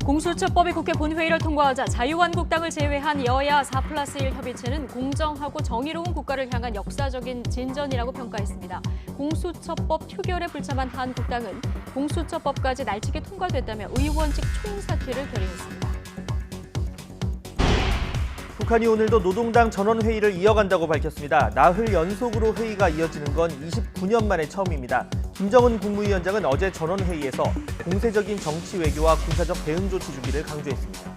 공수처법이 국회 본회의를 통과하자 자유한국당을 제외한 여야 4+1 협의체는 공정하고 정의로운 국가를 향한 역사적인 진전이라고 평가했습니다. 공수처법 표결에 불참한 한국당은 공수처법까지 날치게 통과됐다며 의원직 총사퇴를 결의했습니다. 북한이 오늘도 노동당 전원회의를 이어간다고 밝혔습니다. 나흘 연속으로 회의가 이어지는 건 29년 만에 처음입니다. 김정은 국무위원장은 어제 전원회의에서 공세적인 정치 외교와 군사적 대응 조치 주기를 강조했습니다.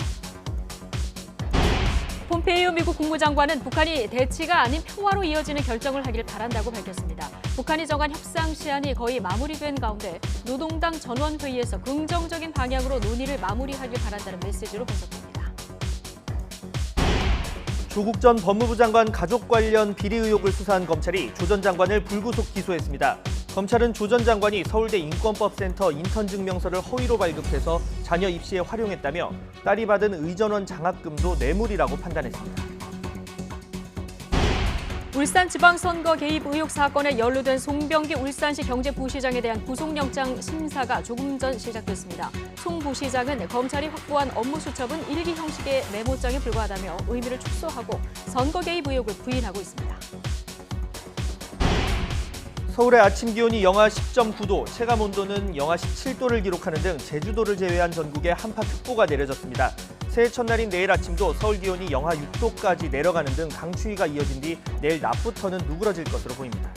폼페이오 미국 국무장관은 북한이 대치가 아닌 평화로 이어지는 결정을 하길 바란다고 밝혔습니다. 북한이 정한 협상 시한이 거의 마무리된 가운데 노동당 전원회의에서 긍정적인 방향으로 논의를 마무리하길 바란다는 메시지로 분석됩니다. 조국 전 법무부 장관 가족 관련 비리 의혹을 수사한 검찰이 조 전 장관을 불구속 기소했습니다. 검찰은 조 전 장관이 서울대 인권법센터 인턴 증명서를 허위로 발급해서 자녀 입시에 활용했다며 딸이 받은 의전원 장학금도 뇌물이라고 판단했습니다. 울산지방선거 개입 의혹 사건에 연루된 송병기 울산시 경제부시장에 대한 구속영장 심사가 조금 전 시작됐습니다. 송 부시장은 검찰이 확보한 업무 수첩은 일기 형식의 메모장에 불과하다며 의미를 축소하고 선거 개입 의혹을 부인하고 있습니다. 서울의 아침 기온이 영하 10.9도, 체감 온도는 영하 17도를 기록하는 등 제주도를 제외한 전국에 한파특보가 내려졌습니다. 새해 첫날인 내일 아침도 서울 기온이 영하 6도까지 내려가는 등 강추위가 이어진 뒤 내일 낮부터는 누그러질 것으로 보입니다.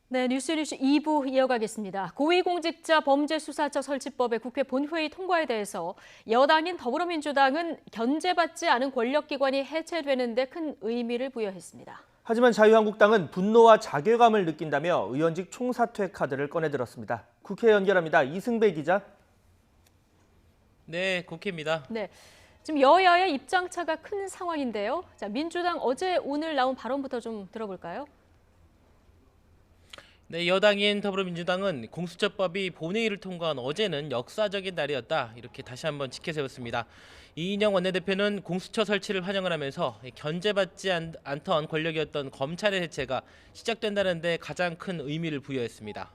네, 뉴스 2부 이어가겠습니다. 고위공직자 범죄수사처 설치법의 국회 본회의 통과에 대해서 여당인 더불어민주당은 견제받지 않은 권력기관이 해체되는 데 큰 의미를 부여했습니다. 하지만 자유한국당은 분노와 자괴감을 느낀다며 의원직 총사퇴 카드를 꺼내들었습니다. 국회 연결합니다. 이승배 기자. 네, 국회입니다. 네, 지금 여야의 입장차가 큰 상황인데요. 자, 민주당 어제 오늘 나온 발언부터 좀 들어볼까요? 네, 여당인 더불어민주당은 공수처법이 본회의를 통과한 어제는 역사적인 날이었다. 이렇게 다시 한번 지켜세웠습니다. 이인영 원내대표는 공수처 설치를 환영을 하면서 견제받지 않던 권력이었던 검찰의 해체가 시작된다는 데 가장 큰 의미를 부여했습니다.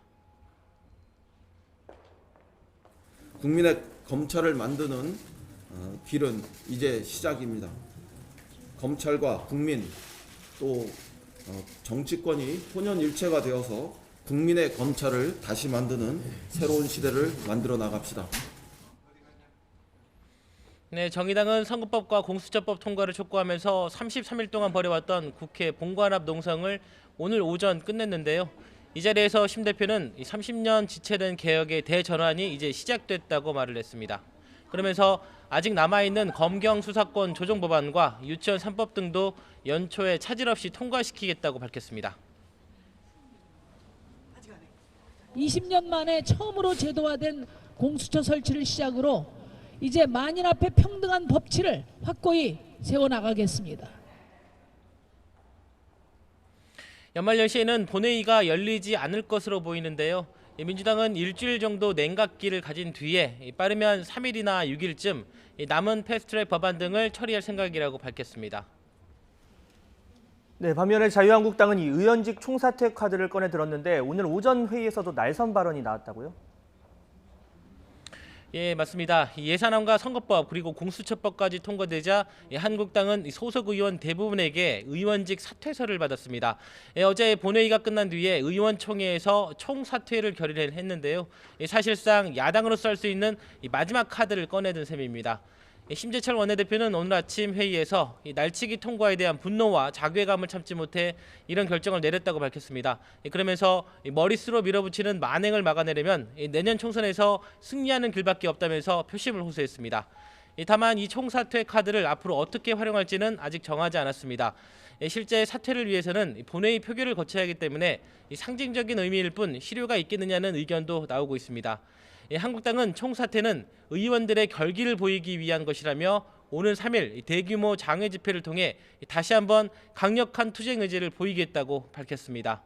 국민의 검찰을 만드는 길은 이제 시작입니다. 검찰과 국민 또 정치권이 혼연일체가 되어서 국민의 검찰을 다시 만드는 새로운 시대를 만들어 나갑시다. 네, 정의당은 선거법과 공수처법 통과를 촉구하면서 33일 동안 벌여왔던 국회 본관앞 농성을 오늘 오전 끝냈는데요. 이 자리에서 심 대표는 30년 지체된 개혁의 대전환이 이제 시작됐다고 말을 했습니다. 그러면서 아직 남아있는 검경 수사권 조정 법안과 유치원 3법 등도 연초에 차질 없이 통과시키겠다고 밝혔습니다. 20년 만에 처음으로 제도화된 공수처 설치를 시작으로 이제 만인 앞에 평등한 법치를 확고히 세워나가겠습니다. 연말연시에는 본회의가 열리지 않을 것으로 보이는데요. 민주당은 일주일 정도 냉각기를 가진 뒤에 빠르면 3일이나 6일쯤 남은 패스트트랙 법안 등을 처리할 생각이라고 밝혔습니다. 네, 반면에 자유한국당은 이 의원직 총사퇴 카드를 꺼내들었는데 오늘 오전 회의에서도 날선 발언이 나왔다고요? 예, 맞습니다. 예산안과 선거법 그리고 공수처법까지 통과되자 한국당은 소속 의원 대부분에게 의원직 사퇴서를 받았습니다. 어제 본회의가 끝난 뒤에 의원총회에서 총사퇴를 결의를 했는데요. 사실상 야당으로서 할 수 있는 마지막 카드를 꺼내든 셈입니다. 심재철 원내대표는 오늘 아침 회의에서 날치기 통과에 대한 분노와 자괴감을 참지 못해 이런 결정을 내렸다고 밝혔습니다. 그러면서 머릿수로 밀어붙이는 만행을 막아내려면 내년 총선에서 승리하는 길밖에 없다면서 표심을 호소했습니다. 다만 이 총사퇴 카드를 앞으로 어떻게 활용할지는 아직 정하지 않았습니다. 실제 사퇴를 위해서는 본회의 표결을 거쳐야 하기 때문에 상징적인 의미일 뿐 실효가 있겠느냐는 의견도 나오고 있습니다. 한국당은 총사퇴는 의원들의 결기를 보이기 위한 것이라며 오는 3일 대규모 장외 집회를 통해 다시 한번 강력한 투쟁 의지를 보이겠다고 밝혔습니다.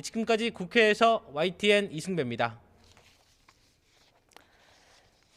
지금까지 국회에서 YTN 이승배입니다.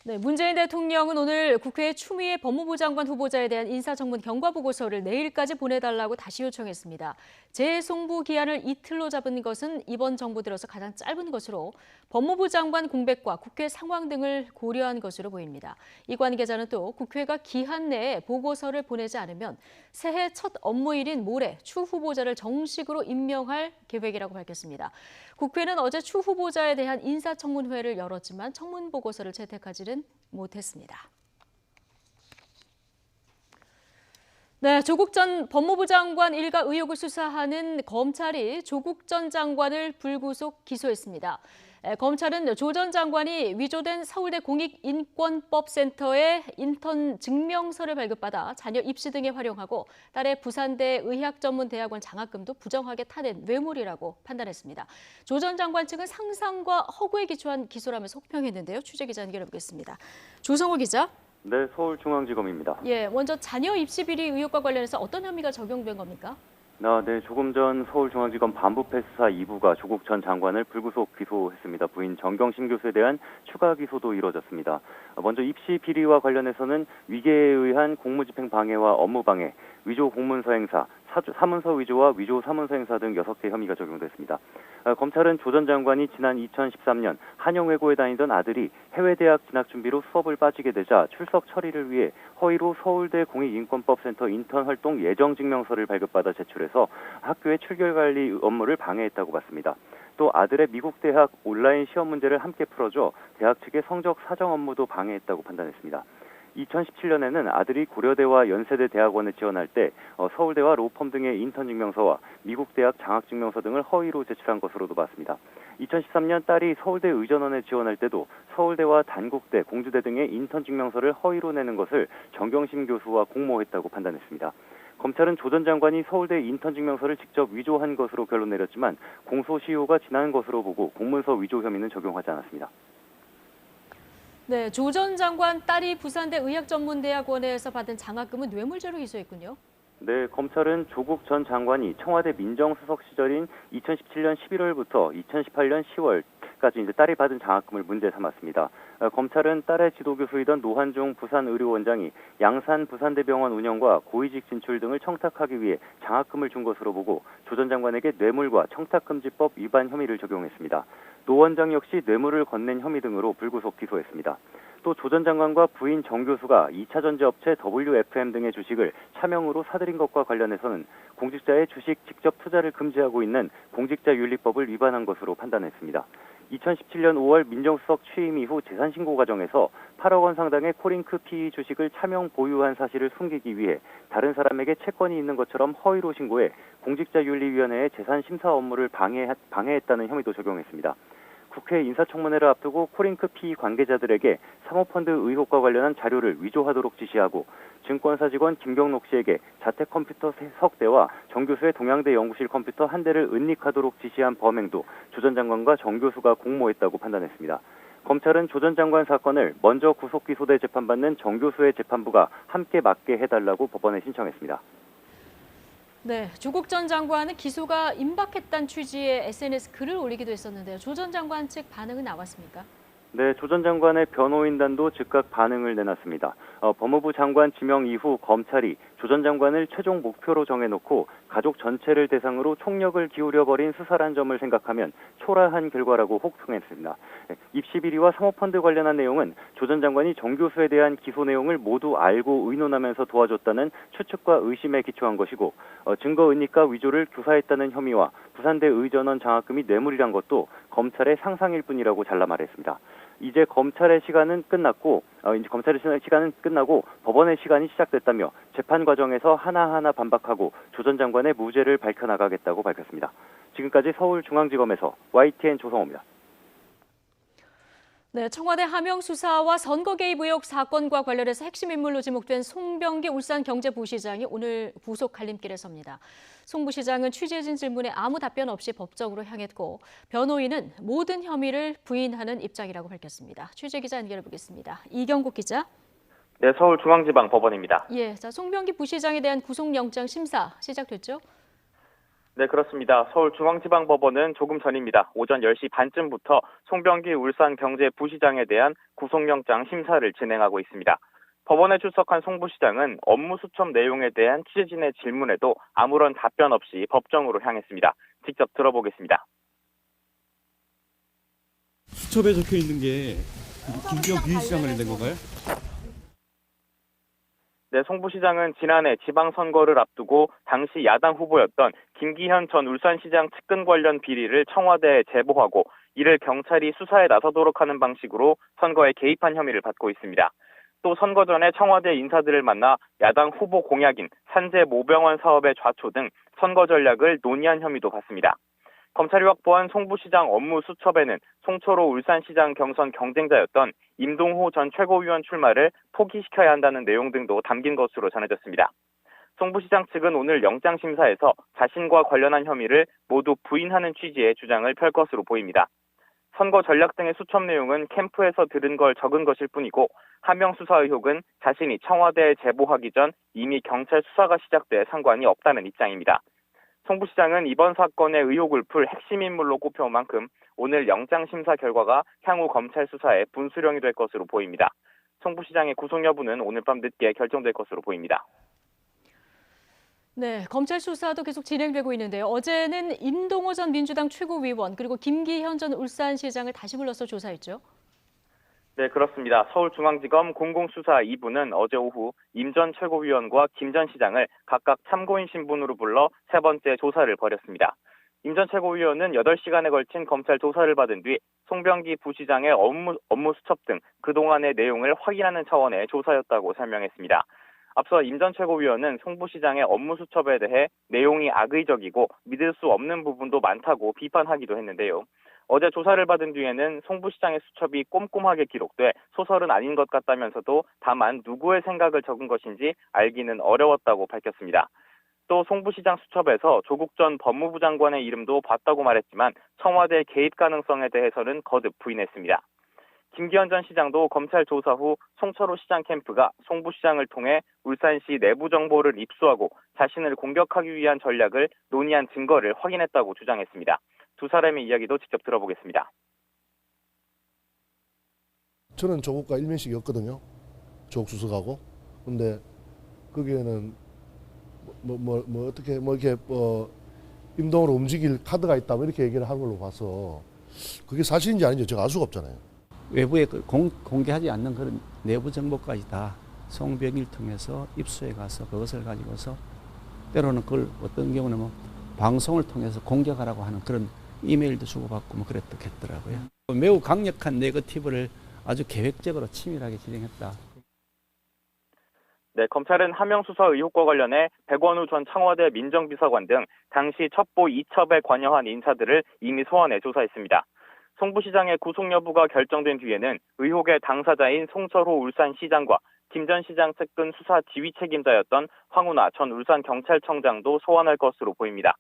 네, 문재인 대통령은 오늘 국회에 추미애 법무부 장관 후보자에 대한 인사청문 경과보고서를 내일까지 보내달라고 다시 요청했습니다. 재송부 기한을 이틀로 잡은 것은 이번 정부 들어서 가장 짧은 것으로 법무부 장관 공백과 국회 상황 등을 고려한 것으로 보입니다. 이 관계자는 또 국회가 기한 내에 보고서를 보내지 않으면 새해 첫 업무일인 모레 추 후보자를 정식으로 임명할 계획이라고 밝혔습니다. 국회는 어제 추 후보자에 대한 인사청문회를 열었지만 청문 보고서를 채택하지는 못했습니다. 네, 조국 전 법무부 장관 일가 의혹을 수사하는 검찰이 조국 전 장관을 불구속 기소했습니다. 검찰은 조 전 장관이 위조된 서울대 공익인권법센터의 인턴 증명서를 발급받아 자녀 입시 등에 활용하고 딸의 부산대 의학전문대학원 장학금도 부정하게 타낸 뇌물이라고 판단했습니다. 조 전 장관 측은 상상과 허구에 기초한 기소라면서 혹평했는데요. 취재 기자 연결해보겠습니다. 조성호 기자. 네, 서울중앙지검입니다. 예, 먼저 자녀 입시 비리 의혹과 관련해서 어떤 혐의가 적용된 겁니까? 네, 조금 전 서울중앙지검 반부패 수사 2부가 조국 전 장관을 불구속 기소했습니다. 부인 정경심 교수에 대한 추가 기소도 이뤄졌습니다. 먼저 입시 비리와 관련해서는 위계에 의한 공무집행 방해와 업무 방해, 위조 공문서 행사, 사문서 위조와 위조 사문서 행사 등 6개 혐의가 적용됐습니다. 검찰은 조 전 장관이 지난 2013년 한영외고에 다니던 아들이 해외대학 진학 준비로 수업을 빠지게 되자 출석 처리를 위해 허위로 서울대 공익인권법센터 인턴 활동 예정 증명서를 발급받아 제출해서 학교의 출결관리 업무를 방해했다고 봤습니다. 또 아들의 미국 대학 온라인 시험 문제를 함께 풀어줘 대학 측의 성적 사정 업무도 방해했다고 판단했습니다. 2017년에는 아들이 고려대와 연세대 대학원에 지원할 때 서울대와 로펌 등의 인턴 증명서와 미국 대학 장학 증명서 등을 허위로 제출한 것으로도 봤습니다. 2013년 딸이 서울대 의전원에 지원할 때도 서울대와 단국대, 공주대 등의 인턴 증명서를 허위로 내는 것을 정경심 교수와 공모했다고 판단했습니다. 검찰은 조 전 장관이 서울대 인턴 증명서를 직접 위조한 것으로 결론 내렸지만 공소시효가 지난 것으로 보고 공문서 위조 혐의는 적용하지 않았습니다. 네, 조 전 장관 딸이 부산대 의학전문대학원에서 받은 장학금은 뇌물죄로 기소했군요. 네, 검찰은 조국 전 장관이 청와대 민정수석 시절인 2017년 11월부터 2018년 10월까지 딸이 받은 장학금을 문제 삼았습니다. 검찰은 딸의 지도교수이던 노한중 부산의료원장이 양산 부산대병원 운영과 고위직 진출 등을 청탁하기 위해 장학금을 준 것으로 보고 조 전 장관에게 뇌물과 청탁금지법 위반 혐의를 적용했습니다. 노 원장 역시 뇌물을 건넨 혐의 등으로 불구속 기소했습니다. 또 조 전 장관과 부인 정 교수가 2차 전지업체 WFM 등의 주식을 차명으로 사들인 것과 관련해서는 공직자의 주식 직접 투자를 금지하고 있는 공직자윤리법을 위반한 것으로 판단했습니다. 2017년 5월 민정수석 취임 이후 재산신고 과정에서 8억 원 상당의 코링크 PE 주식을 차명 보유한 사실을 숨기기 위해 다른 사람에게 채권이 있는 것처럼 허위로 신고해 공직자윤리위원회의 재산심사 업무를 방해했다는 혐의도 적용했습니다. 국회 인사청문회를 앞두고 코링크 PE 관계자들에게 사모펀드 의혹과 관련한 자료를 위조하도록 지시하고 증권사 직원 김경록 씨에게 자택 컴퓨터 석 대와 정 교수의 동양대 연구실 컴퓨터 한 대를 은닉하도록 지시한 범행도 조 전 장관과 정 교수가 공모했다고 판단했습니다. 검찰은 조 전 장관 사건을 먼저 구속 기소돼 재판받는 정 교수의 재판부가 함께 맡게 해달라고 법원에 신청했습니다. 네, 조국 전 장관은 기소가 임박했다는 취지의 SNS 글을 올리기도 했었는데요. 조 전 장관 측 반응은 나왔습니까? 네, 조 전 장관의 변호인단도 즉각 반응을 내놨습니다. 법무부 장관 지명 이후 검찰이 조 전 장관을 최종 목표로 정해놓고 가족 전체를 대상으로 총력을 기울여버린 수사란 점을 생각하면 초라한 결과라고 혹평했습니다. 입시 비리와 사모펀드 관련한 내용은 조 전 장관이 정 교수에 대한 기소 내용을 모두 알고 의논하면서 도와줬다는 추측과 의심에 기초한 것이고 증거 은닉과 위조를 교사했다는 혐의와 부산대 의전원 장학금이 뇌물이란 것도 검찰의 상상일 뿐이라고 잘라 말했습니다. 이제 검찰의 시간은 끝나고 법원의 시간이 시작됐다며 재판 과정에서 하나하나 반박하고 조 전 장관의 무죄를 밝혀나가겠다고 밝혔습니다. 지금까지 서울중앙지검에서 YTN 조성호입니다. 네, 청와대 하명 수사와 선거 개입 의혹 사건과 관련해서 핵심 인물로 지목된 송병기 울산경제부시장이 오늘 구속 갈림길에 섭니다. 송 부시장은 취재진 질문에 아무 답변 없이 법정으로 향했고 변호인은 모든 혐의를 부인하는 입장이라고 밝혔습니다. 취재 기자 연결해 보겠습니다. 이경국 기자. 네, 서울중앙지방법원입니다. 예, 자 송병기 부시장에 대한 구속영장 심사 시작됐죠? 네, 그렇습니다. 서울중앙지방법원은 조금 전입니다. 오전 10시 반쯤부터 송병기 울산경제부시장에 대한 구속영장 심사를 진행하고 있습니다. 법원에 출석한 송 부시장은 업무 수첩 내용에 대한 취재진의 질문에도 아무런 답변 없이 법정으로 향했습니다. 직접 들어보겠습니다. 수첩에 적혀 있는 게 김기현 비서실장 관련된 건가요? 네, 송 부시장은 지난해 지방선거를 앞두고 당시 야당 후보였던 김기현 전 울산시장 측근 관련 비리를 청와대에 제보하고 이를 경찰이 수사에 나서도록 하는 방식으로 선거에 개입한 혐의를 받고 있습니다. 또 선거 전에 청와대 인사들을 만나 야당 후보 공약인 산재 모병원 사업의 좌초 등 선거 전략을 논의한 혐의도 받습니다. 검찰이 확보한 송 부시장 업무 수첩에는 송철호 울산시장 경선 경쟁자였던 임동호 전 최고위원 출마를 포기시켜야 한다는 내용 등도 담긴 것으로 전해졌습니다. 송 부시장 측은 오늘 영장심사에서 자신과 관련한 혐의를 모두 부인하는 취지의 주장을 펼 것으로 보입니다. 선거 전략 등의 수첩 내용은 캠프에서 들은 걸 적은 것일 뿐이고 하명 수사 의혹은 자신이 청와대에 제보하기 전 이미 경찰 수사가 시작돼 상관이 없다는 입장입니다. 송 부시장은 이번 사건의 의혹을 풀 핵심 인물로 꼽혀온 만큼 오늘 영장심사 결과가 향후 검찰 수사에 분수령이 될 것으로 보입니다. 송 부시장의 구속 여부는 오늘 밤 늦게 결정될 것으로 보입니다. 네, 검찰 수사도 계속 진행되고 있는데요. 어제는 임동호 전 민주당 최고위원 그리고 김기현 전 울산시장을 다시 불러서 조사했죠. 네, 그렇습니다. 서울중앙지검 공공수사 2부는 어제 오후 임 전 최고위원과 김 전 시장을 각각 참고인 신분으로 불러 세 번째 조사를 벌였습니다. 임 전 최고위원은 8시간에 걸친 검찰 조사를 받은 뒤 송병기 부시장의 업무 수첩 등 그동안의 내용을 확인하는 차원의 조사였다고 설명했습니다. 앞서 임 전 최고위원은 송 부시장의 업무 수첩에 대해 내용이 악의적이고 믿을 수 없는 부분도 많다고 비판하기도 했는데요. 어제 조사를 받은 뒤에는 송 부시장의 수첩이 꼼꼼하게 기록돼 소설은 아닌 것 같다면서도 다만 누구의 생각을 적은 것인지 알기는 어려웠다고 밝혔습니다. 또 송 부시장 수첩에서 조국 전 법무부 장관의 이름도 봤다고 말했지만 청와대 개입 가능성에 대해서는 거듭 부인했습니다. 김기현 전 시장도 검찰 조사 후 송철호 시장 캠프가 송 부시장을 통해 울산시 내부 정보를 입수하고 자신을 공격하기 위한 전략을 논의한 증거를 확인했다고 주장했습니다. 두 사람의 이야기도 직접 들어보겠습니다. 저는 조국과 일면식이었거든요. 조국 수석하고. 근데 거기에는 임동으로 움직일 카드가 있다 이렇게 얘기를 한 걸로 봐서 그게 사실인지 아닌지 제가 알 수가 없잖아요. 외부에 공개하지 않는 그런 내부 정보까지 다 송병기를 통해서 입수해 가서 그것을 가지고서 때로는 그걸 어떤 경우는 뭐 방송을 통해서 공격하라고 하는 그런 이메일도 주고받고 뭐 그랬더라고요. 매우 강력한 네거티브를 아주 계획적으로 치밀하게 진행했다. 네, 검찰은 하명 수사 의혹과 관련해 백원우 전 청와대 민정비서관 등 당시 첩보 이첩에 관여한 인사들을 이미 소환해 조사했습니다. 송 부시장의 구속 여부가 결정된 뒤에는 의혹의 당사자인 송철호 울산시장과 김 전 시장 측근 수사 지휘 책임자였던 황운하 전 울산경찰청장도 소환할 것으로 보입니다.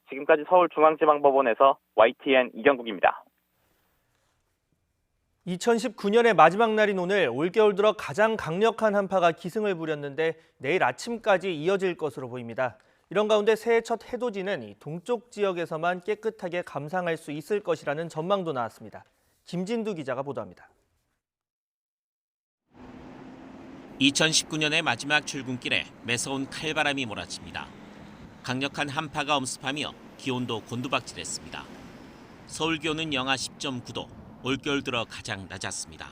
지금까지 서울중앙지방법원에서 YTN 이경국입니다. 2019년의 마지막 날인 오늘 올겨울 들어 가장 강력한 한파가 기승을 부렸는데 내일 아침까지 이어질 것으로 보입니다. 이런 가운데 새해 첫 해돋이는 이 동쪽 지역에서만 깨끗하게 감상할 수 있을 것이라는 전망도 나왔습니다. 김진두 기자가 보도합니다. 2019년의 마지막 출근길에 매서운 칼바람이 몰아칩니다. 강력한 한파가 엄습하며 기온도 곤두박질했습니다. 서울 기온은 영하 10.9도, 올겨울 들어 가장 낮았습니다.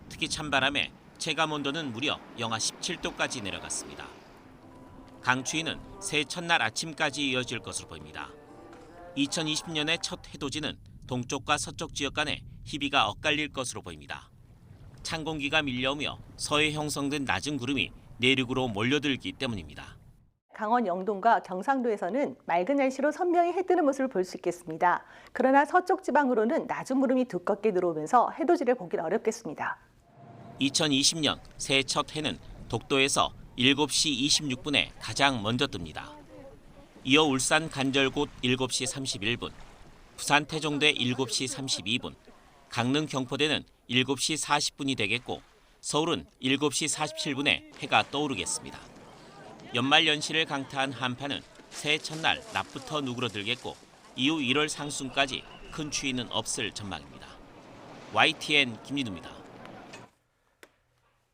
특히 찬바람에 체감온도는 무려 영하 17도까지 내려갔습니다. 강추위는 새해 첫날 아침까지 이어질 것으로 보입니다. 2020년의 첫 해돋이는 동쪽과 서쪽 지역 간에 희비가 엇갈릴 것으로 보입니다. 찬 공기가 밀려오며 서해 형성된 낮은 구름이 내륙으로 몰려들기 때문입니다. 강원 영동과 경상도에서는 맑은 날씨로 선명히 해 뜨는 모습을 볼 수 있겠습니다. 그러나 서쪽 지방으로는 낮은 구름이 두껍게 들어오면서 해돋이를 보기는 어렵겠습니다. 2020년 새해 첫 해는 독도에서 7시 26분에 가장 먼저 뜹니다. 이어 울산 간절곶 7시 31분, 부산 태종대 7시 32분, 강릉 경포대는 7시 40분이 되겠고 서울은 7시 47분에 해가 떠오르겠습니다. 연말 연시를 강타한 한파는 새해 첫날 낮부터 누그러들겠고 이후 1월 상순까지 큰 추위는 없을 전망입니다. YTN 김진우입니다.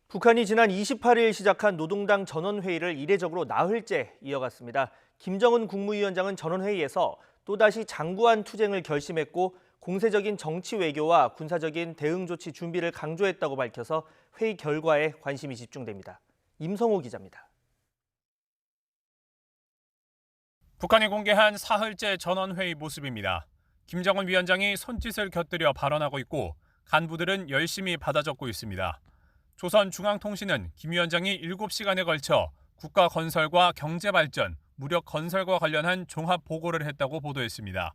북한이 지난 28일 시작한 노동당 전원회의를 이례적으로 나흘째 이어갔습니다. 김정은 국무위원장은 전원회의에서 또다시 장구한 투쟁을 결심했고 공세적인 정치 외교와 군사적인 대응 조치 준비를 강조했다고 밝혀서 회의 결과에 관심이 집중됩니다. 임성호 기자입니다. 북한이 공개한 사흘째 전원회의 모습입니다. 김정은 위원장이 손짓을 곁들여 발언하고 있고 간부들은 열심히 받아 적고 있습니다. 조선중앙통신은 김 위원장이 7시간에 걸쳐 국가 건설과 경제 발전, 무력 건설과 관련한 종합 보고를 했다고 보도했습니다.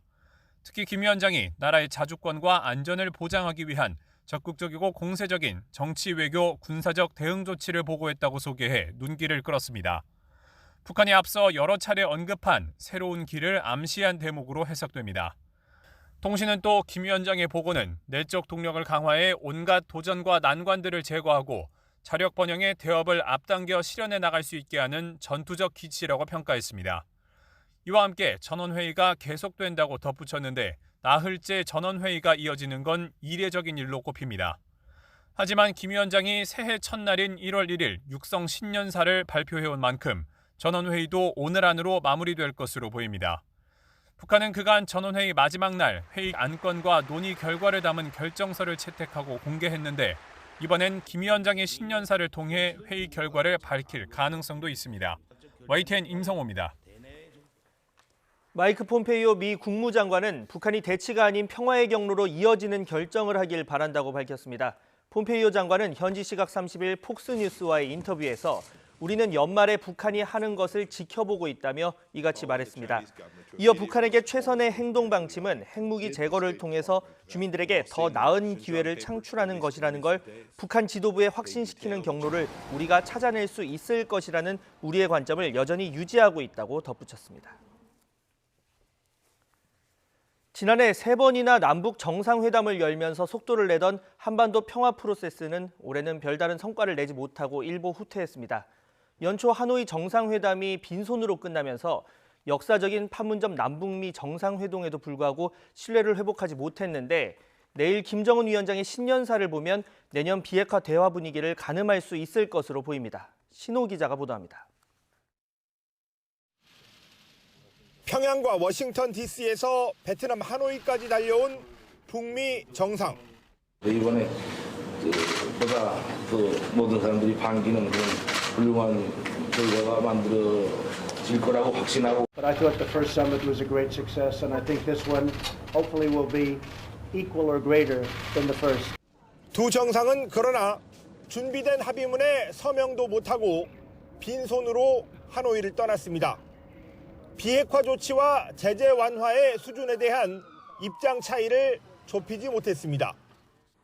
특히 김 위원장이 나라의 자주권과 안전을 보장하기 위한 적극적이고 공세적인 정치, 외교, 군사적 대응 조치를 보고했다고 소개해 눈길을 끌었습니다. 북한이 앞서 여러 차례 언급한 새로운 길을 암시한 대목으로 해석됩니다. 통신은 또 김 위원장의 보고는 내적 동력을 강화해 온갖 도전과 난관들을 제거하고 자력 번영의 대업을 앞당겨 실현해 나갈 수 있게 하는 전투적 기치라고 평가했습니다. 이와 함께 전원회의가 계속된다고 덧붙였는데 나흘째 전원회의가 이어지는 건 이례적인 일로 꼽힙니다. 하지만 김 위원장이 새해 첫날인 1월 1일 육성 신년사를 발표해온 만큼 전원회의도 오늘 안으로 마무리될 것으로 보입니다. 북한은 그간 전원회의 마지막 날 회의 안건과 논의 결과를 담은 결정서를 채택하고 공개했는데 이번엔 김 위원장의 신년사를 통해 회의 결과를 밝힐 가능성도 있습니다. YTN 임성호입니다. 마이크 폼페이오 미 국무장관은 북한이 대치가 아닌 평화의 경로로 이어지는 결정을 하길 바란다고 밝혔습니다. 폼페이오 장관은 현지 시각 30일 폭스뉴스와의 인터뷰에서 우리는 연말에 북한이 하는 것을 지켜보고 있다며 이같이 말했습니다. 이어 북한에게 최선의 행동 방침은 핵무기 제거를 통해서 주민들에게 더 나은 기회를 창출하는 것이라는 걸 북한 지도부에 확신시키는 경로를 우리가 찾아낼 수 있을 것이라는 우리의 관점을 여전히 유지하고 있다고 덧붙였습니다. 지난해 3번이나 남북 정상회담을 열면서 속도를 내던 한반도 평화 프로세스는 올해는 별다른 성과를 내지 못하고 일부 후퇴했습니다. 연초 하노이 정상회담이 빈손으로 끝나면서 역사적인 판문점 남북미 정상회동에도 불구하고 신뢰를 회복하지 못했는데 내일 김정은 위원장의 신년사를 보면 내년 비핵화 대화 분위기를 가늠할 수 있을 것으로 보입니다. 신호 기자가 보도합니다. 평양과 워싱턴 DC에서 베트남 하노이까지 달려온 북미 정상. 이번에 보다 모든 사람들이 반기는 그런 훌륭한 결과가 만들어질 거라고 확신하고. But I thought the first summit was a great success, and I think this one hopefully will be equal or greater than the first. 두 정상은 그러나 준비된 합의문에 서명도 못하고 빈손으로 하노이를 떠났습니다. 비핵화 조치와 제재 완화의 수준에 대한 입장 차이를 좁히지 못했습니다.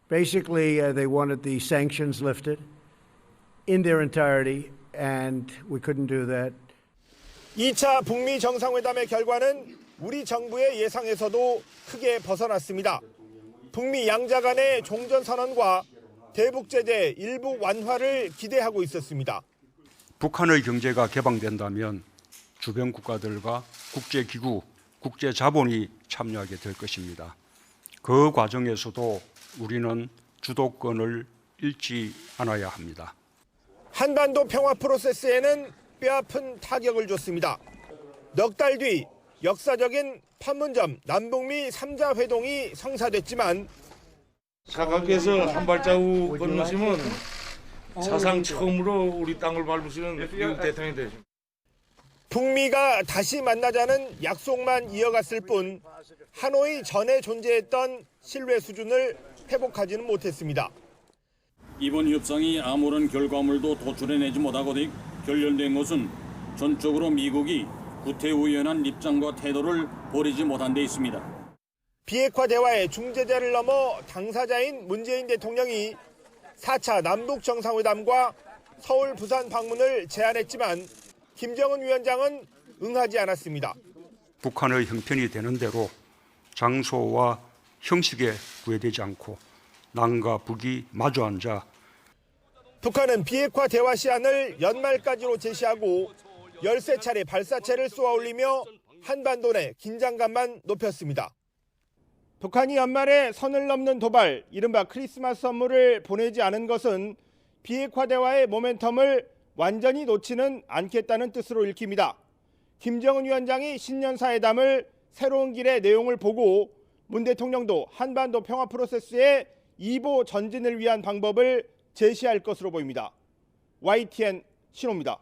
Basically, they wanted the sanctions lifted in their entirety, and we couldn't do that. 2차 북미 정상회담의 결과는 우리 정부의 예상에서도 크게 벗어났습니다. 북미 양자 간의 종전선언과 대북제재 일부 완화를 기대하고 있었습니다. 북한의 경제가 개방된다면 주변 국가들과 국제기구, 국제자본이 참여하게 될 것입니다. 그 과정에서도 우리는 주도권을 잃지 않아야 합니다. 한반도 평화 프로세스에는 뼈아픈 타격을 줬습니다. 넉 달 뒤 역사적인 판문점 남북미 3자 회동이 성사됐지만 사각에서 한 발자국 건너시면 사상 처음으로 우리 땅을 밟으시는 미국 대통령이 되십니다. 북미가 다시 만나자는 약속만 이어갔을 뿐 하노이 전에 존재했던 신뢰 수준을 회복하지는 못했습니다. 이번 협상이 아무런 결과물도 도출해내지 못하고 결렬된 것은 전적으로 미국이 구태의연한 입장과 태도를 버리지 못한 데 있습니다. 비핵화 대화의 중재자를 넘어 당사자인 문재인 대통령이 4차 남북 정상회담과 서울, 부산 방문을 제안했지만 김정은 위원장은 응하지 않았습니다. 북한의 형편이 되는 대로 장소와 형식에 구애되지 않고 남과 북이 마주 앉아 북한은 비핵화 대화 시한을 연말까지로 제시하고 13차례 발사체를 쏘아 올리며 한반도 내 긴장감만 높였습니다. 북한이 연말에 선을 넘는 도발, 이른바 크리스마스 선물을 보내지 않은 것은 비핵화 대화의 모멘텀을 완전히 놓지는 않겠다는 뜻으로 읽힙니다. 김정은 위원장이 신년사회담을 새로운 길의 내용을 보고 문 대통령도 한반도 평화 프로세스의 2보 전진을 위한 방법을 제시할 것으로 보입니다. YTN 신호입니다.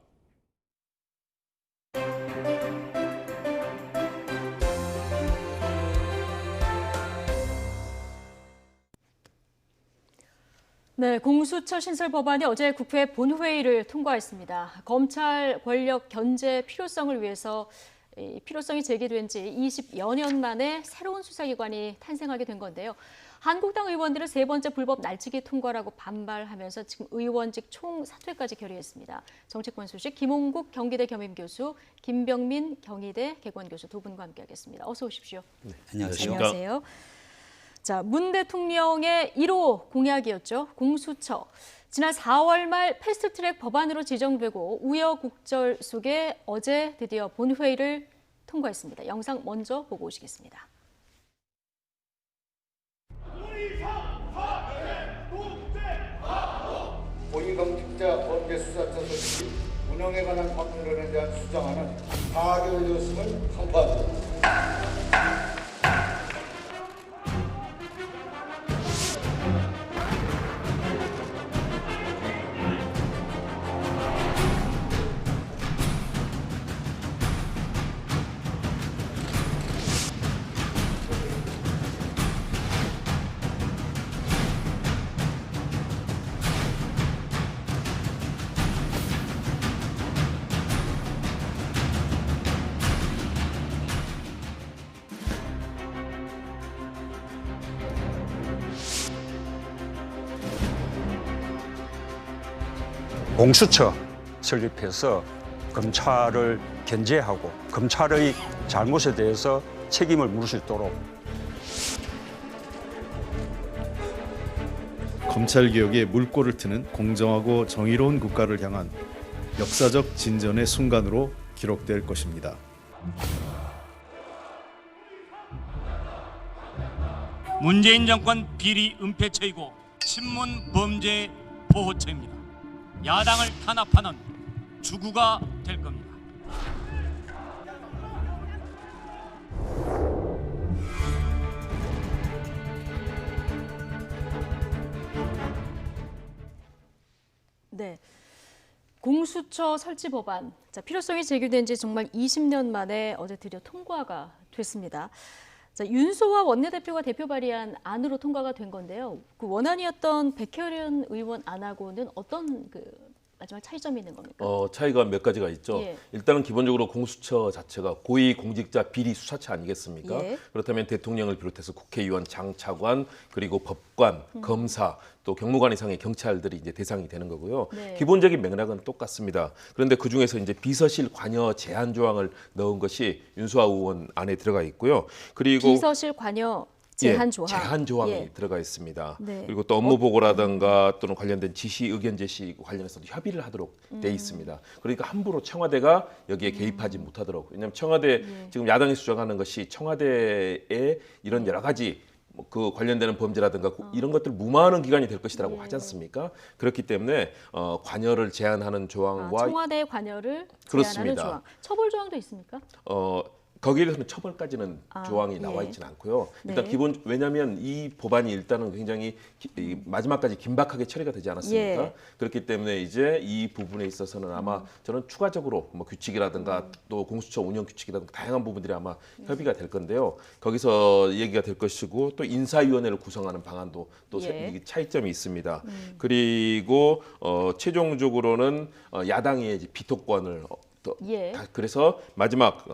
네, 공수처 신설 법안이 어제 국회 본회의를 통과했습니다. 검찰 권력 견제 필요성을 위해서 필요성이 제기된 지 20여 년 만에 새로운 수사기관이 탄생하게 된 건데요. 한국당 의원들은 세 번째 불법 날치기 통과라고 반발하면서 지금 의원직 총사퇴까지 결의했습니다. 정치권 소식 김홍국 경기대 겸임교수, 김병민 경희대 개관교수 두 분과 함께하겠습니다. 어서 오십시오. 네, 안녕하세요. 안녕하세요. 자, 문 대통령의 1호 공약이었죠. 공수처. 지난 4월 말 패스트트랙 법안으로 지정되고 우여곡절 속에 어제 드디어 본회의를 통과했습니다. 영상 먼저 보고 오시겠습니다. 고위공직자 범죄수사처 설치 운영에 관한 법률에 대한 수정안은 파결되었음을 선포합니다. 공수처 설립해서 검찰을 견제하고 검찰의 잘못에 대해서 책임을 물을 수 있도록 검찰개혁에 물꼬를 트는 공정하고 정의로운 국가를 향한 역사적 진전의 순간으로 기록될 것입니다. 문재인 정권 비리 은폐처이고 친문 범죄 보호처입니다. 야당을 탄압하는 주구가 될 겁니다. 네, 공수처 설치 법안. 자, 필요성이 제기된 지 정말 20년 만에 어제 드디어 통과가 됐습니다. 자, 윤소아 원내대표가 대표 발의한 안으로 통과가 된 건데요. 그 원안이었던 백혜련 의원 안하고는 어떤 마지막 차이점이 있는 겁니까? 차이가 몇 가지가 있죠. 예. 일단은 기본적으로 공수처 자체가 고위공직자 비리 수사처 아니겠습니까? 예. 그렇다면 대통령을 비롯해서 국회의원, 장차관, 그리고 법관, 검사, 또 경무관 이상의 경찰들이 이제 대상이 되는 거고요. 네. 기본적인 맥락은 똑같습니다. 그런데 그 중에서 이제 비서실 관여 제한 조항을 넣은 것이 윤소아 의원 안에 들어가 있고요. 그리고 비서실 관여 제한 조항. 제한 조항이 예. 들어가 있습니다. 네. 그리고 또 업무 보고라든가 또는 관련된 지시, 의견 제시 관련해서도 협의를 하도록 돼 있습니다. 그러니까 함부로 청와대가 여기에 개입하지 못하도록. 왜냐하면 청와대 지금 야당이 주장하는 것이 청와대에 이런 여러 가지 그 관련되는 범죄라든가 이런 것들을 무마하는 기관이 될 것이라고 하지 않습니까? 그렇기 때문에 관여를 제한하는 조항과 청와대의 관여를 그렇습니다. 제한하는 조항. 처벌 조항도 있습니까? 거기에 대해서는 처벌까지는 조항이 나와 있지는 않고요. 일단 네. 왜냐하면 이 법안이 일단은 굉장히 마지막까지 긴박하게 처리가 되지 않았습니까? 예. 그렇기 때문에 이제 이 부분에 있어서는 아마 저는 추가적으로 뭐 규칙이라든가 또 공수처 운영 규칙이라든가 다양한 부분들이 아마 협의가 될 건데요. 거기서 얘기가 될 것이고 또 인사위원회를 구성하는 방안도 또 예. 차이점이 있습니다. 그리고 최종적으로는 야당의 이제 비토권을 예. 그래서 마지막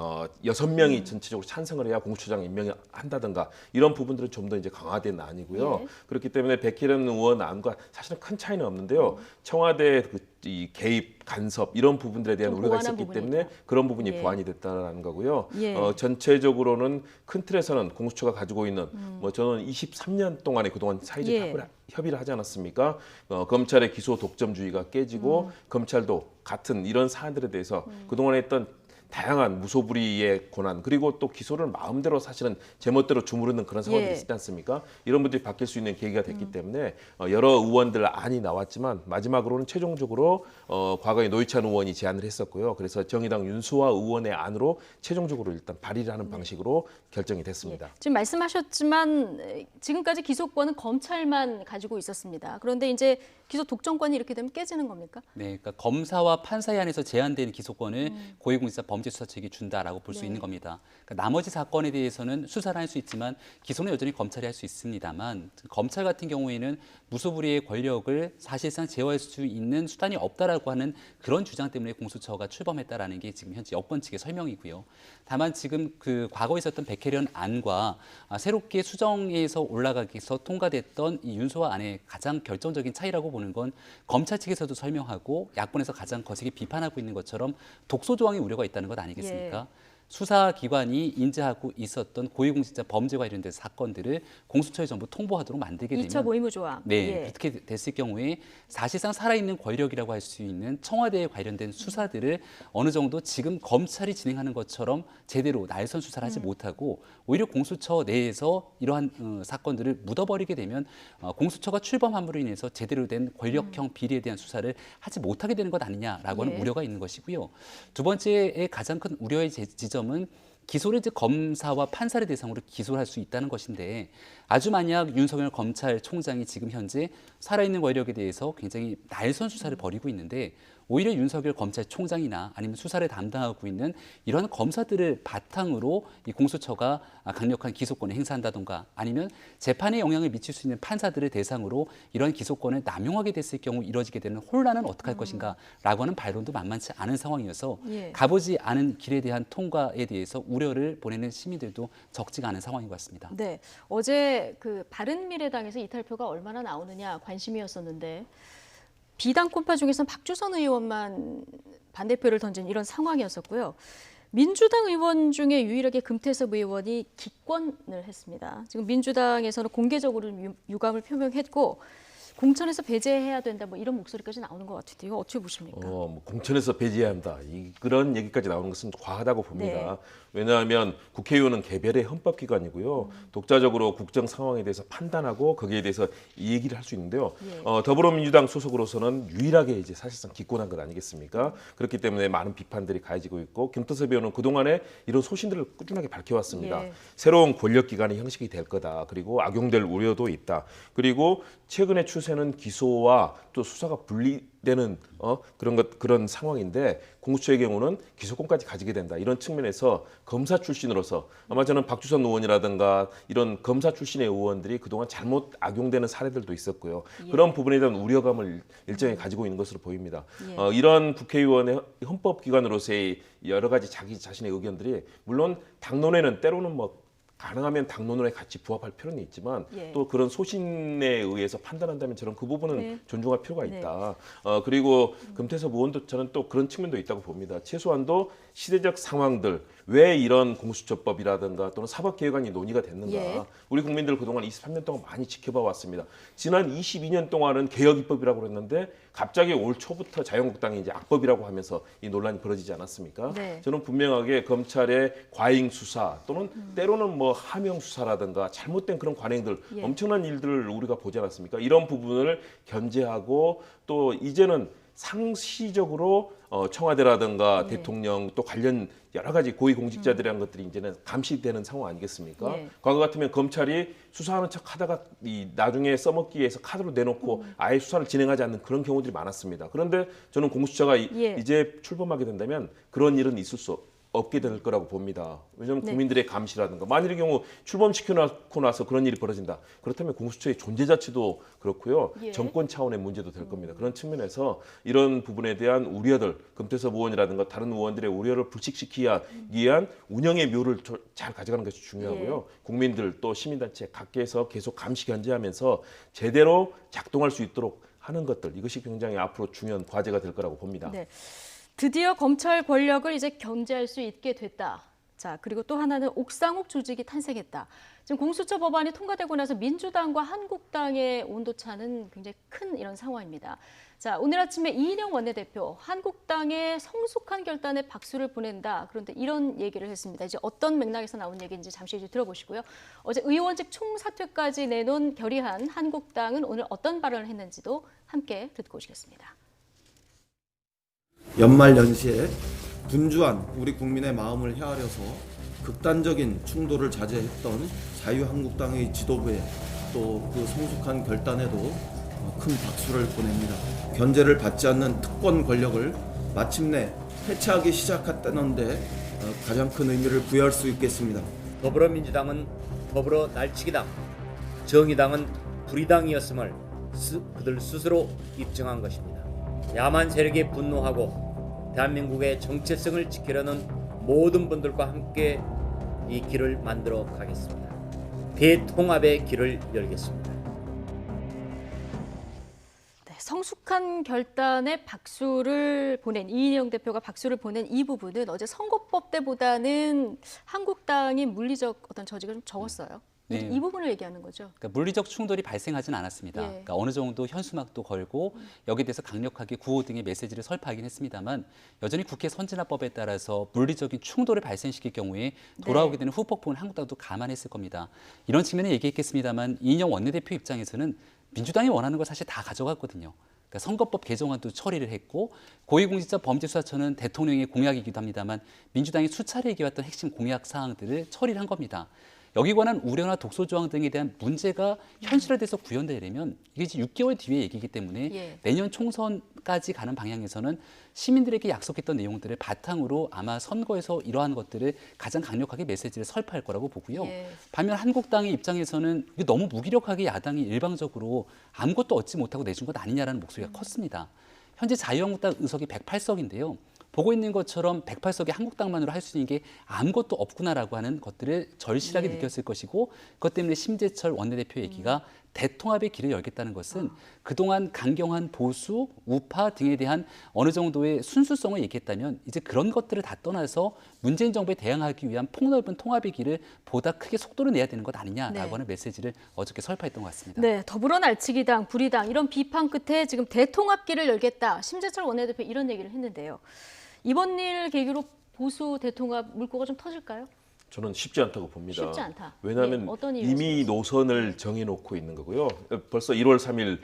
6명이 전체적으로 찬성을 해야 공수처장 임명을 한다든가 이런 부분들은 좀 더 이제 강화된 안이고요. 예. 그렇기 때문에 백혜련 의원 안과 사실은 큰 차이는 없는데요. 청와대 그 이 개입, 간섭 이런 부분들에 대한 우려가 보완한 있었기 부분이다. 때문에 그런 부분이 예. 보완이 됐다는 거고요. 예. 전체적으로는 큰 틀에서는 공수처가 가지고 있는 뭐 저는 23년 동안에 그동안 사회적 예. 협의를 하지 않았습니까? 검찰의 기소 독점주의가 깨지고 검찰도 같은 이런 사안들에 대해서 그동안 했던 다양한 무소불위의 권한 그리고 또 기소를 마음대로 사실은 제멋대로 주무르는 그런 상황이 예. 있지 않습니까? 이런 분들이 바뀔 수 있는 계기가 됐기 때문에 여러 의원들 안이 나왔지만 마지막으로는 최종적으로 과거에 노회찬 의원이 제안을 했었고요. 그래서 정의당 윤수아 의원의 안으로 최종적으로 일단 발의를 하는 방식으로 결정이 됐습니다. 지금 말씀하셨지만 지금까지 기소권은 검찰만 가지고 있었습니다. 그런데 이제 기소 독점권이 이렇게 되면 깨지는 겁니까? 네, 그러니까 검사와 판사에 한해서 제한되는 기소권을 고위공직자 범죄수사처에게 준다라고 볼 수 네. 있는 겁니다. 그러니까 나머지 사건에 대해서는 수사를 할 수 있지만 기소는 여전히 검찰이 할 수 있습니다만 검찰 같은 경우에는 무소불위의 권력을 사실상 제어할 수 있는 수단이 없다라고 하는 그런 주장 때문에 공수처가 출범했다라는 게 지금 현재 여권 측의 설명이고요. 다만 지금 그 과거에 있었던 백혜련 안과 새롭게 수정에서 올라가기 위해서 통과됐던 이 윤소아 안의 가장 결정적인 차이라고 보는 건 검찰 측에서도 설명하고 야권에서 가장 거세게 비판하고 있는 것처럼 독소 조항의 우려가 있다는 것 아니겠습니까? 예. 수사기관이 인지하고 있었던 고위공직자 범죄 관련된 사건들을 공수처에 전부 통보하도록 만들게 되면 2차 모의무 조항. 네, 예. 그렇게 됐을 경우에 사실상 살아있는 권력이라고 할 수 있는 청와대에 관련된 수사들을 어느 정도 지금 검찰이 진행하는 것처럼 제대로 날선 수사를 하지 못하고 오히려 공수처 내에서 이러한 사건들을 묻어버리게 되면 공수처가 출범함으로 인해서 제대로 된 권력형 비리에 대한 수사를 하지 못하게 되는 것 아니냐라고 하는 예. 우려가 있는 것이고요. 두 번째의 가장 큰 우려의 지점은 기소를 이제 검사와 판사를 대상으로 기소를 할 수 있다는 것인데 아주 만약 윤석열 검찰총장이 지금 현재 살아있는 권력에 대해서 굉장히 날선 수사를 벌이고 있는데 오히려 윤석열 검찰총장이나 아니면 수사를 담당하고 있는 이런 검사들을 바탕으로 이 공수처가 강력한 기소권을 행사한다던가 아니면 재판에 영향을 미칠 수 있는 판사들을 대상으로 이런 기소권을 남용하게 됐을 경우 이뤄지게 되는 혼란은 어떻게 할 것인가라고 하는 반론도 만만치 않은 상황이어서 예. 가보지 않은 길에 대한 통과에 대해서 우려를 보내는 시민들도 적지가 않은 상황인 것 같습니다. 네, 어제 그 바른미래당에서 이탈표가 얼마나 나오느냐 관심이었었는데 비당권파 중에서는 박주선 의원만 반대표를 던진 이런 상황이었었고요. 민주당 의원 중에 유일하게 금태섭 의원이 기권을 했습니다. 지금 민주당에서는 공개적으로 유감을 표명했고 공천에서 배제해야 된다 뭐 이런 목소리까지 나오는 것 같은데 이거 어떻게 보십니까? 뭐 공천에서 배제해야 한다. 그런 얘기까지 나오는 것은 과하다고 봅니다. 네. 왜냐하면 국회의원은 개별의 헌법기관이고요. 독자적으로 국정 상황에 대해서 판단하고 거기에 대해서 얘기를 할 수 있는데요. 예. 더불어민주당 소속으로서는 유일하게 이제 사실상 기권한 것 아니겠습니까? 그렇기 때문에 많은 비판들이 가해지고 있고 김태섭 의원은 그동안에 이런 소신들을 꾸준하게 밝혀왔습니다. 예. 새로운 권력기관이 형식이 될 거다. 그리고 악용될 우려도 있다. 그리고 최근의 추세는 기소와 또 수사가 분리되는 그런 상황인데 공수처의 경우는 기소권까지 가지게 된다. 이런 측면에서 검사 출신으로서 아마 저는 박주선 의원이라든가 이런 검사 출신의 의원들이 그동안 잘못 악용되는 사례들도 있었고요. 예. 그런 부분에 대한 우려감을 일정히 가지고 있는 것으로 보입니다. 예. 이런 국회의원의 헌법기관으로서의 여러 가지 자기 자신의 의견들이 물론 당론에는 때로는 뭐 가능하면 당론에 같이 부합할 필요는 있지만 예. 또 그런 소신에 의해서 판단한다면 저는 그 부분은 네. 존중할 필요가 네. 있다. 그리고 금태섭 의원도 저는 또 그런 측면도 있다고 봅니다. 최소한도 시대적 상황들 왜 이런 공수처법이라든가 또는 사법개혁안이 논의가 됐는가. 예. 우리 국민들 그동안 23년 동안 많이 지켜봐 왔습니다. 지난 22년 동안은 개혁입법이라고 그랬는데 갑자기 올 초부터 자유한국당이 이제 악법이라고 하면서 이 논란이 벌어지지 않았습니까? 네. 저는 분명하게 검찰의 과잉 수사 또는 때로는 뭐 하명 수사라든가 잘못된 그런 관행들 예. 엄청난 일들을 우리가 보지 않았습니까? 이런 부분을 견제하고 또 이제는 상시적으로 청와대라든가 예. 대통령 또 관련 여러 가지 고위공직자들이란 것들이 이제는 감시되는 상황 아니겠습니까? 예. 과거 같으면 검찰이 수사하는 척 하다가 나중에 써먹기 위해서 카드로 내놓고 아예 수사를 진행하지 않는 그런 경우들이 많았습니다. 그런데 저는 공수처가 예. 이제 출범하게 된다면 그런 일은 있을 수 없게 될 거라고 봅니다. 왜냐하면 네. 국민들의 감시라든가 만일의 경우 출범시켜놓고 나서 그런 일이 벌어진다. 그렇다면 공수처의 존재 자체도 그렇고요. 예. 정권 차원의 문제도 될 겁니다. 그런 측면에서 이런 부분에 대한 우려들, 금태섭 의원이라든가 다른 의원들의 우려를 불식시키기 위한 운영의 묘를 잘 가져가는 것이 중요하고요. 예. 국민들 또 시민단체 각계에서 계속 감시 견제하면서 제대로 작동할 수 있도록 하는 것들 이것이 굉장히 앞으로 중요한 과제가 될 거라고 봅니다. 네. 드디어 검찰 권력을 이제 견제할 수 있게 됐다. 자, 그리고 또 하나는 옥상옥 조직이 탄생했다. 지금 공수처 법안이 통과되고 나서 민주당과 한국당의 온도차는 굉장히 큰 이런 상황입니다. 자, 오늘 아침에 이인영 원내대표, 한국당의 성숙한 결단에 박수를 보낸다. 그런데 이런 얘기를 했습니다. 이제 어떤 맥락에서 나온 얘기인지 잠시 이제 들어보시고요. 어제 의원직 총사퇴까지 내놓은 결의한 한국당은 오늘 어떤 발언을 했는지도 함께 듣고 오시겠습니다. 연말 연시에 분주한 우리 국민의 마음을 헤아려서 극단적인 충돌을 자제했던 자유한국당의 지도부에 또 그 성숙한 결단에도 큰 박수를 보냅니다. 견제를 받지 않는 특권 권력을 마침내 해체하기 시작했다는데 가장 큰 의미를 부여할 수 있겠습니다. 더불어민주당은 더불어 날치기당, 정의당은 불의당이었음을 그들 스스로 입증한 것입니다. 야만 세력에 분노하고 대한민국의 정체성을 지키려는 모든 분들과 함께 이 길을 만들어 가겠습니다. 대통합의 길을 열겠습니다. 네, 성숙한 결단에 박수를 보낸 이인영 대표가 박수를 보낸 이 부분은 어제 선거법 때보다는 한국당이 물리적 어떤 저지가 좀 적었어요. 네. 이 부분을 얘기하는 거죠. 그러니까 물리적 충돌이 발생하진 않았습니다. 예. 그러니까 어느 정도 현수막도 걸고 여기에 대해서 강력하게 구호 등의 메시지를 설파하긴 했습니다만 여전히 국회 선진화법에 따라서 물리적인 충돌을 발생시킬 경우에 돌아오게 되는 후폭풍은 한국당도 감안했을 겁니다. 이런 측면에 얘기했겠습니다만 이인영 원내대표 입장에서는 민주당이 원하는 걸 사실 다 가져갔거든요. 그러니까 선거법 개정안도 처리를 했고 고위공직자 범죄수사처는 대통령의 공약이기도 합니다만 민주당이 수차례 얘기해왔던 핵심 공약 사항들을 처리를 한 겁니다. 여기 관한 우려나 독소 조항 등에 대한 문제가 현실화돼서 구현되려면 이게 이제 6개월 뒤의 얘기이기 때문에 내년 총선까지 가는 방향에서는 시민들에게 약속했던 내용들을 바탕으로 아마 선거에서 이러한 것들을 가장 강력하게 메시지를 설파할 거라고 보고요. 반면 한국당의 입장에서는 이게 너무 무기력하게 야당이 일방적으로 아무것도 얻지 못하고 내준 것 아니냐라는 목소리가 컸습니다. 현재 자유한국당 의석이 108석인데요. 보고 있는 것처럼 108석의 한국당만으로 할 수 있는 게 아무것도 없구나라고 하는 것들을 절실하게 느꼈을 것이고 그것 때문에 심재철 원내대표 얘기가 대통합의 길을 열겠다는 것은 그동안 강경한 보수, 우파 등에 대한 어느 정도의 순수성을 얘기했다면 이제 그런 것들을 다 떠나서 문재인 정부에 대항하기 위한 폭넓은 통합의 길을 보다 크게 속도를 내야 되는 것 아니냐라고 하는 메시지를 어저께 설파했던 것 같습니다. 네, 더불어 날치기당, 불의당 이런 비판 끝에 지금 대통합 길을 열겠다. 심재철 원내대표 이런 얘기를 했는데요. 이번 일 계기로 보수 대통합 물꼬가 좀 터질까요? 저는 쉽지 않다고 봅니다. 쉽지 않다. 왜냐하면 이미 노선을 정해놓고 있는 거고요. 벌써 1월 3일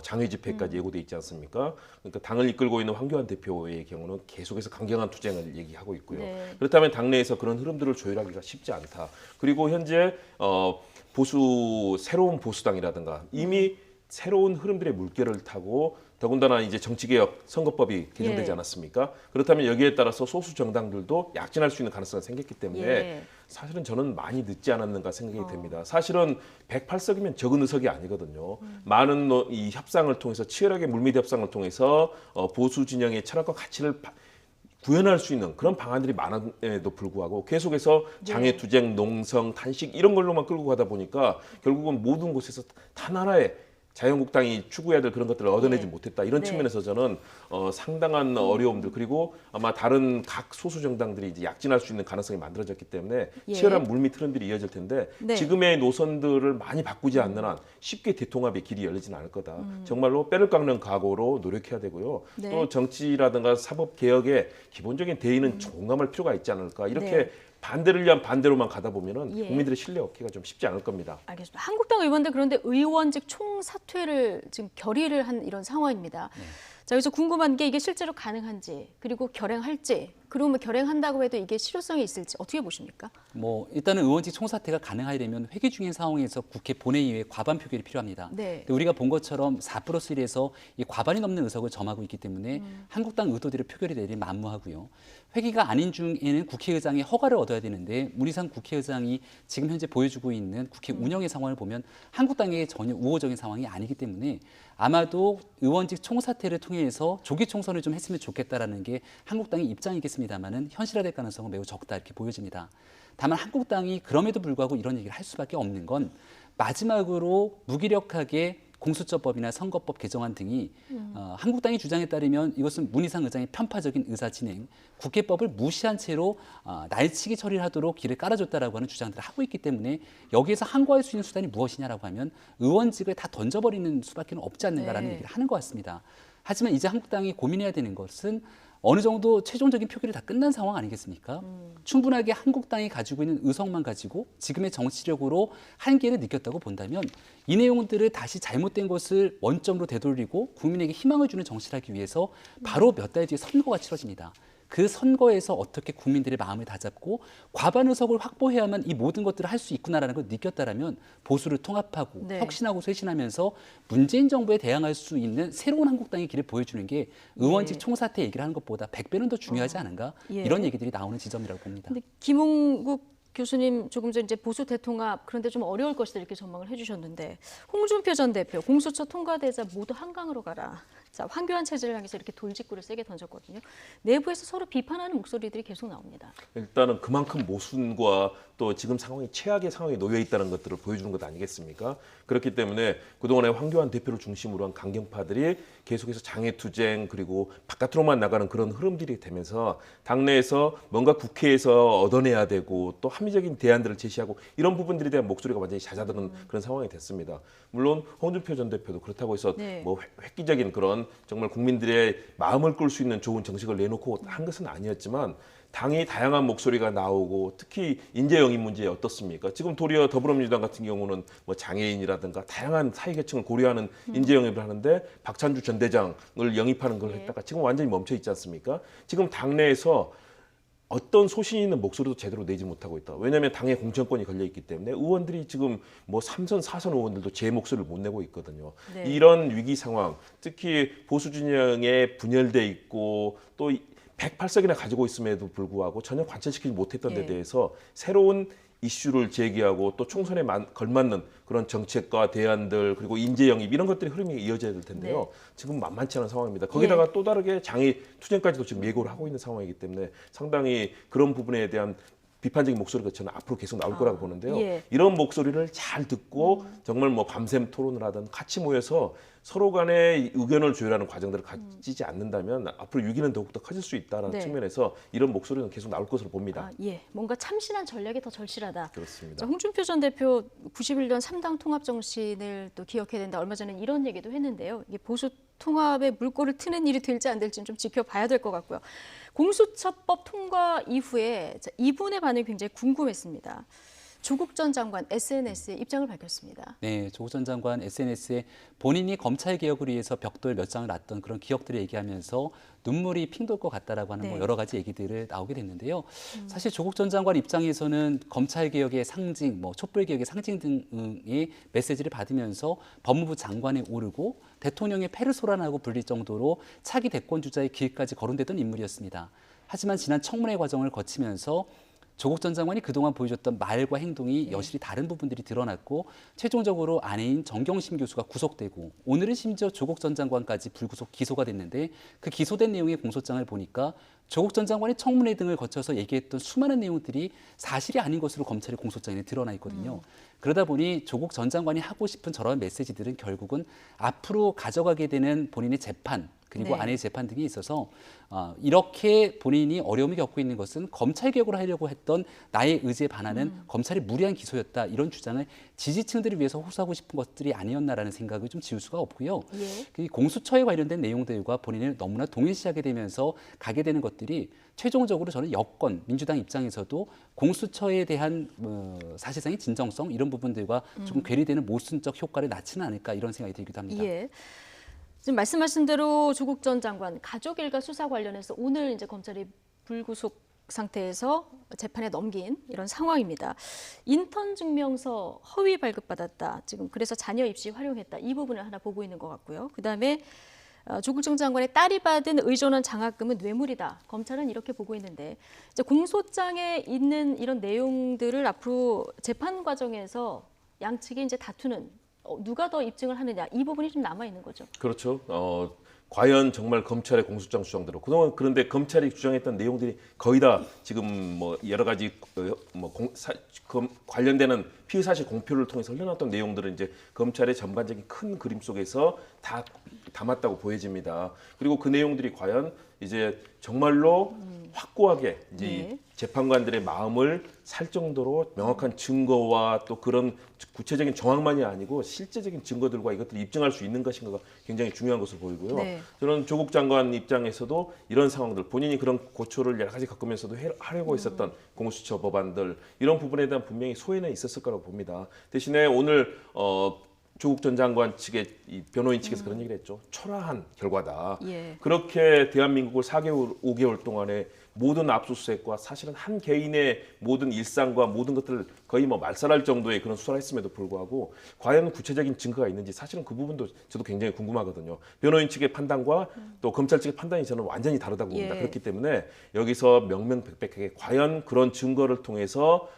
장외 집회까지 예고돼 있지 않습니까? 그러니까 당을 이끌고 있는 황교안 대표의 경우는 계속해서 강경한 투쟁을 얘기하고 있고요. 그렇다면 당내에서 그런 흐름들을 조율하기가 쉽지 않다. 그리고 현재 새로운 보수당이라든가 이미 새로운 흐름들의 물결을 타고 더군다나 이제 정치개혁 선거법이 개정되지 않았습니까? 그렇다면 여기에 따라서 소수 정당들도 약진할 수 있는 가능성이 생겼기 때문에 사실은 저는 많이 늦지 않았는가 생각이 됩니다. 사실은 108석이면 적은 의석이 아니거든요. 많은 이 협상을 통해서 치열하게 물밑 협상을 통해서 보수 진영의 철학과 가치를 구현할 수 있는 그런 방안들이 많음에도 불구하고 계속해서 장애 투쟁, 농성, 단식 이런 걸로만 끌고 가다 보니까 결국은 모든 곳에서 단 하나의 자유한국당이 추구해야 될 그런 것들을 얻어내지 못했다. 이런 측면에서 저는 상당한 어려움들 그리고 아마 다른 각 소수 정당들이 이제 약진할 수 있는 가능성이 만들어졌기 때문에 치열한 물밑 흐름들이 이어질 텐데 지금의 노선들을 많이 바꾸지 않는 한 쉽게 대통합의 길이 열리지는 않을 거다. 정말로 뼈를 깎는 각오로 노력해야 되고요. 또 정치라든가 사법 개혁에 기본적인 대의는 종감할 필요가 있지 않을까. 이렇게 반대를 위한 반대로만 가다 보면은 국민들의 신뢰 얻기가 좀 쉽지 않을 겁니다. 알겠습니다. 한국당 의원들 그런데 의원직 총사퇴를 지금 결의를 한 이런 상황입니다. 자, 여기서 궁금한 게 이게 실제로 가능한지 그리고 결행할지 그러면 결행한다고 해도 이게 실효성이 있을지 어떻게 보십니까? 일단은 의원직 총사퇴가 가능하려면 회기 중인 상황에서 국회 본회의에 과반 표결이 필요합니다. 근데 우리가 본 것처럼 4+1에서 이 과반이 넘는 의석을 점하고 있기 때문에 한국당 의도대로 표결이 내리 만무하고요. 회기가 아닌 중에는 국회의장의 허가를 얻어야 되는데 문희상 국회의장이 지금 현재 보여주고 있는 국회 운영의 상황을 보면 한국당에게 전혀 우호적인 상황이 아니기 때문에 아마도 의원직 총사퇴를 통해서 조기 총선을 좀 했으면 좋겠다라는 게 한국당의 입장이겠습니다만은 현실화될 가능성은 매우 적다 이렇게 보여집니다. 다만 한국당이 그럼에도 불구하고 이런 얘기를 할 수밖에 없는 건 마지막으로 무기력하게 공수처법이나 선거법 개정안 등이 한국당의 주장에 따르면 이것은 문희상 의장의 편파적인 의사 진행, 국회법을 무시한 채로 날치기 처리를 하도록 길을 깔아줬다라고 하는 주장들을 하고 있기 때문에 여기에서 항거할 수 있는 수단이 무엇이냐라고 하면 의원직을 다 던져버리는 수밖에 없지 않는가라는 얘기를 하는 것 같습니다. 하지만 이제 한국당이 고민해야 되는 것은 어느 정도 최종적인 표결이 다 끝난 상황 아니겠습니까? 충분하게 한국당이 가지고 있는 의석만 가지고 지금의 정치력으로 한계를 느꼈다고 본다면 이 내용들을 다시 잘못된 것을 원점으로 되돌리고 국민에게 희망을 주는 정치를 하기 위해서 바로 몇 달 뒤에 선거가 치러집니다. 그 선거에서 어떻게 국민들의 마음을 다잡고 과반 의석을 확보해야만 이 모든 것들을 할 수 있구나라는 걸 느꼈다라면 보수를 통합하고 혁신하고 쇄신하면서 문재인 정부에 대항할 수 있는 새로운 한국당의 길을 보여주는 게 의원직 총사퇴 얘기를 하는 것보다 100배는 더 중요하지 않은가 이런 얘기들이 나오는 지점이라고 봅니다. 근데 김홍국 교수님 조금 전 이제 보수 대통합 그런데 좀 어려울 것이다 이렇게 전망을 해주셨는데 홍준표 전 대표 공수처 통과되자 모두 한강으로 가라. 자, 황교안 체제를 향해서 이렇게 돌직구를 세게 던졌거든요. 내부에서 서로 비판하는 목소리들이 계속 나옵니다. 일단은 그만큼 모순과 또 지금 상황이 최악의 상황에 놓여 있다는 것들을 보여주는 것 아니겠습니까? 그렇기 때문에 그동안에 황교안 대표를 중심으로 한 강경파들이 계속해서 장애투쟁 그리고 바깥으로만 나가는 그런 흐름들이 되면서 당내에서 뭔가 국회에서 얻어내야 되고 또 합리적인 대안들을 제시하고 이런 부분들에 대한 목소리가 완전히 잦아드는 그런 상황이 됐습니다. 물론 홍준표 전 대표도 그렇다고 해서 뭐 획기적인 그런 정말 국민들의 마음을 끌 수 있는 좋은 정책을 내놓고 한 것은 아니었지만 당이 다양한 목소리가 나오고 특히 인재 영입 문제 어떻습니까? 지금 도리어 더불어민주당 같은 경우는 뭐 장애인이라든가 다양한 사회계층을 고려하는 인재 영입을 하는데 박찬주 전 대장을 영입하는 걸 했다가 지금 완전히 멈춰 있지 않습니까? 지금 당내에서 어떤 소신 있는 목소리도 제대로 내지 못하고 있다. 왜냐하면 당의 공천권이 걸려 있기 때문에 의원들이 지금 뭐 3선, 4선 의원들도 제 목소리를 못 내고 있거든요. 이런 위기 상황, 특히 보수 진영에 분열돼 있고 또 108석이나 가지고 있음에도 불구하고 전혀 관철시키지 못했던 데 대해서 새로운 이슈를 제기하고 또 총선에 걸맞는 그런 정책과 대안들 그리고 인재 영입 이런 것들이 흐름이 이어져야 될 텐데요. 지금 만만치 않은 상황입니다. 거기다가 또 다르게 장애 투쟁까지도 지금 예고를 하고 있는 상황이기 때문에 상당히 그런 부분에 대한 비판적인 목소리가 저는 앞으로 계속 나올 거라고 보는데요. 이런 목소리를 잘 듣고 정말 뭐 밤샘 토론을 하든 같이 모여서 서로 간의 의견을 조율하는 과정들을 가지지 않는다면 앞으로 위기는 더욱더 커질 수 있다는 측면에서 이런 목소리는 계속 나올 것으로 봅니다. 뭔가 참신한 전략이 더 절실하다. 그렇습니다. 자, 홍준표 전 대표 91년 3당 통합 정신을 또 기억해야 된다. 얼마 전에 이런 얘기도 했는데요. 이게 보수 통합에 물꼬를 트는 일이 될지 안 될지는 좀 지켜봐야 될 것 같고요. 공수처법 통과 이후에 이분의 반응이 굉장히 궁금했습니다. 조국 전 장관 SNS에 입장을 밝혔습니다. 네, 조국 전 장관 SNS에 본인이 검찰 개혁을 위해서 벽돌 몇 장을 놨던 그런 기억들을 얘기하면서 눈물이 핑 돌 것 같다라고 하는 뭐 여러 가지 얘기들을 나오게 됐는데요. 사실 조국 전 장관 입장에서는 검찰 개혁의 상징, 뭐 촛불 개혁의 상징 등의 메시지를 받으면서 법무부 장관에 오르고 대통령의 페르소나라고 불릴 정도로 차기 대권 주자의 길까지 거론되던 인물이었습니다. 하지만 지난 청문회 과정을 거치면서 조국 전 장관이 그동안 보여줬던 말과 행동이 여실히 다른 부분들이 드러났고 최종적으로 아내인 정경심 교수가 구속되고 오늘은 심지어 조국 전 장관까지 불구속 기소가 됐는데 그 기소된 내용의 공소장을 보니까 조국 전 장관이 청문회 등을 거쳐서 얘기했던 수많은 내용들이 사실이 아닌 것으로 검찰의 공소장에 드러나 있거든요. 그러다 보니 조국 전 장관이 하고 싶은 저런 메시지들은 결국은 앞으로 가져가게 되는 본인의 재판 그리고 아내의 재판 등이 있어서 이렇게 본인이 어려움을 겪고 있는 것은 검찰 개혁을 하려고 했던 나의 의지에 반하는 검찰의 무리한 기소였다. 이런 주장을 지지층들을 위해서 호소하고 싶은 것들이 아니었나라는 생각을 좀 지울 수가 없고요. 공수처에 관련된 내용들과 본인을 너무나 동일시하게 되면서 가게 되는 것들이 최종적으로 저는 여권, 민주당 입장에서도 공수처에 대한 사실상의 진정성 이런 부분들과 조금 괴리되는 모순적 효과를 낳지는 않을까 이런 생각이 들기도 합니다. 지금 말씀하신 대로 조국 전 장관 가족 일가 수사 관련해서 오늘 이제 검찰이 불구속 상태에서 재판에 넘긴 이런 상황입니다. 인턴 증명서 허위 발급받았다. 지금 그래서 자녀 입시 활용했다. 이 부분을 하나 보고 있는 것 같고요. 그다음에 조국 전 장관의 딸이 받은 의존원 장학금은 뇌물이다. 검찰은 이렇게 보고 있는데 이제 공소장에 있는 이런 내용들을 앞으로 재판 과정에서 양측이 이제 다투는 누가 더 입증을 하느냐 이 부분이 좀 남아 있는 거죠. 그렇죠. 과연 정말 검찰의 공소장 주장대로 그동안 그런데 검찰이 주장했던 내용들이 거의 다 지금 뭐 여러 가지 관련되는 피의 사실 공표를 통해서 흘러나왔던 내용들은 이제 검찰의 전반적인 큰 그림 속에서 다 담았다고 보여집니다. 그리고 그 내용들이 과연 이제 정말로 확고하게 이제 이 재판관들의 마음을 살 정도로 명확한 증거와 또 그런 구체적인 정황만이 아니고 실제적인 증거들과 이것들을 입증할 수 있는 것인가가 굉장히 중요한 것으로 보이고요. 네. 저는 조국 장관 입장에서도 이런 상황들 본인이 그런 고초를 여러 가지 겪으면서도 하려고 했었던 공수처 법안들 이런 부분에 대한 분명히 소회는 있었을 거라고 봅니다. 대신에 오늘 조국 전 장관 측의 이 변호인 측에서 그런 얘기를 했죠. 초라한 결과다. 예. 그렇게 대한민국을 4개월, 5개월 동안에 모든 압수수색과 사실은 한 개인의 모든 일상과 모든 것들을 거의 뭐 말살할 정도의 그런 수사를 했음에도 불구하고 과연 구체적인 증거가 있는지 사실은 그 부분도 저도 굉장히 궁금하거든요. 변호인 측의 판단과 또 검찰 측의 판단이 저는 완전히 다르다고 봅니다. 그렇기 때문에 여기서 명명백백하게 과연 그런 증거를 통해서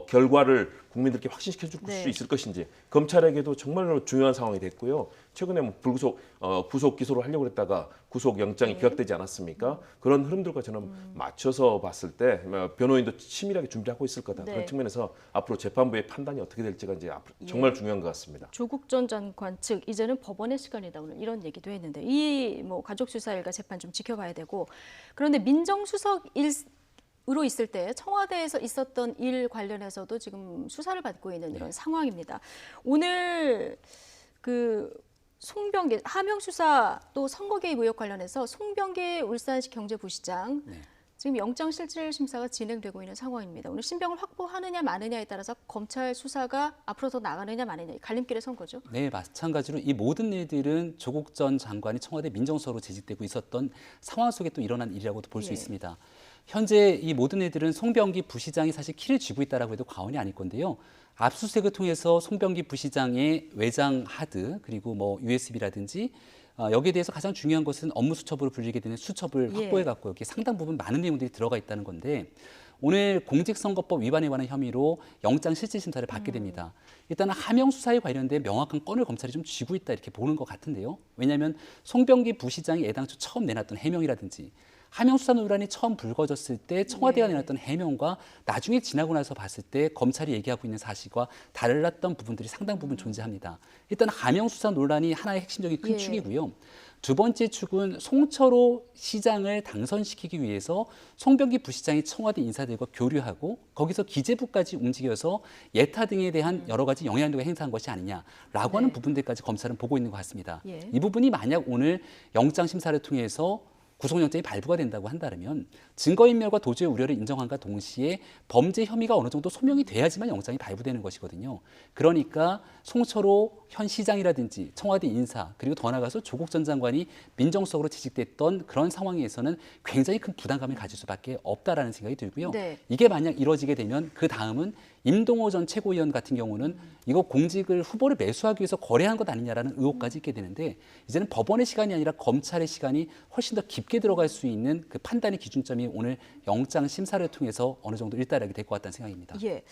결과를 국민들께 확신시켜 줄 수 있을 것인지 검찰에게도 정말로 중요한 상황이 됐고요. 최근에 뭐 불구속 구속 기소를 하려고 했다가 구속 영장이 기각되지 않았습니까? 그런 흐름들과 저는 맞춰서 봤을 때 변호인도 치밀하게 준비하고 있을 거다. 그런 측면에서 앞으로 재판부의 판단이 어떻게 될지가 이제 정말 중요한 것 같습니다. 조국 전 장관 측 이제는 법원의 시간이다 오늘 이런 얘기도 했는데 이 뭐 가족 수사 일과 재판 좀 지켜봐야 되고 그런데 민정수석 으로 있을 때 청와대에서 있었던 일 관련해서도 지금 수사를 받고 있는 이런 상황입니다. 오늘 그 송병기 하명 수사 또 선거 개입 의혹 관련해서 송병기 울산시 경제부시장 지금 영장실질 심사가 진행되고 있는 상황입니다. 오늘 신병을 확보하느냐 마느냐에 따라서 검찰 수사가 앞으로 더 나가느냐 마느냐 갈림길에 선 거죠. 네, 마찬가지로 이 모든 일들은 조국 전 장관이 청와대 민정수석으로 재직되고 있었던 상황 속에 또 일어난 일이라고도 볼 수 있습니다. 현재 이 모든 일들은 송병기 부시장이 사실 키를 쥐고 있다라고 해도 과언이 아닐 건데요. 압수수색을 통해서 송병기 부시장의 외장 하드 그리고 뭐 USB라든지 여기에 대해서 가장 중요한 것은 업무 수첩으로 불리게 되는 수첩을 확보해 갖고 여기 상당 부분 많은 내용들이 들어가 있다는 건데 오늘 공직선거법 위반에 관한 혐의로 영장실질심사를 받게 됩니다. 일단 하명 수사에 관련된 명확한 건을 검찰이 좀 쥐고 있다 이렇게 보는 것 같은데요. 왜냐하면 송병기 부시장이 애당초 처음 내놨던 해명이라든지 하명 수사 논란이 처음 불거졌을 때 청와대가 내놨던 해명과 나중에 지나고 나서 봤을 때 검찰이 얘기하고 있는 사실과 달랐던 부분들이 상당 부분 존재합니다. 일단 하명 수사 논란이 하나의 핵심적인 큰 축이고요. 두 번째 축은 송철호 시장을 당선시키기 위해서 송병기 부시장이 청와대 인사들과 교류하고 거기서 기재부까지 움직여서 예타 등에 대한 여러 가지 영향력을 행사한 것이 아니냐라고 하는 부분들까지 검찰은 보고 있는 것 같습니다. 이 부분이 만약 오늘 영장 심사를 통해서 구속영장이 발부가 된다고 한다면 증거인멸과 도주의 우려를 인정함과 동시에 범죄 혐의가 어느 정도 소명이 돼야지만 영장이 발부되는 것이거든요. 그러니까 송철호 현 시장이라든지 청와대 인사 그리고 더 나아가서 조국 전 장관이 민정수석으로 재직됐던 그런 상황에서는 굉장히 큰 부담감을 가질 수밖에 없다라는 생각이 들고요. 이게 만약 이루어지게 되면 그 다음은 임동호 전 최고위원 같은 경우는 이거 공직을 후보를 매수하기 위해서 거래한 것 아니냐라는 의혹까지 있게 되는데 이제는 법원의 시간이 아니라 검찰의 시간이 훨씬 더 깊게 들어갈 수 있는 그 판단의 기준점이 오늘 영장 심사를 통해서 어느 정도 일단하게 될 것 같다는 생각입니다. 예.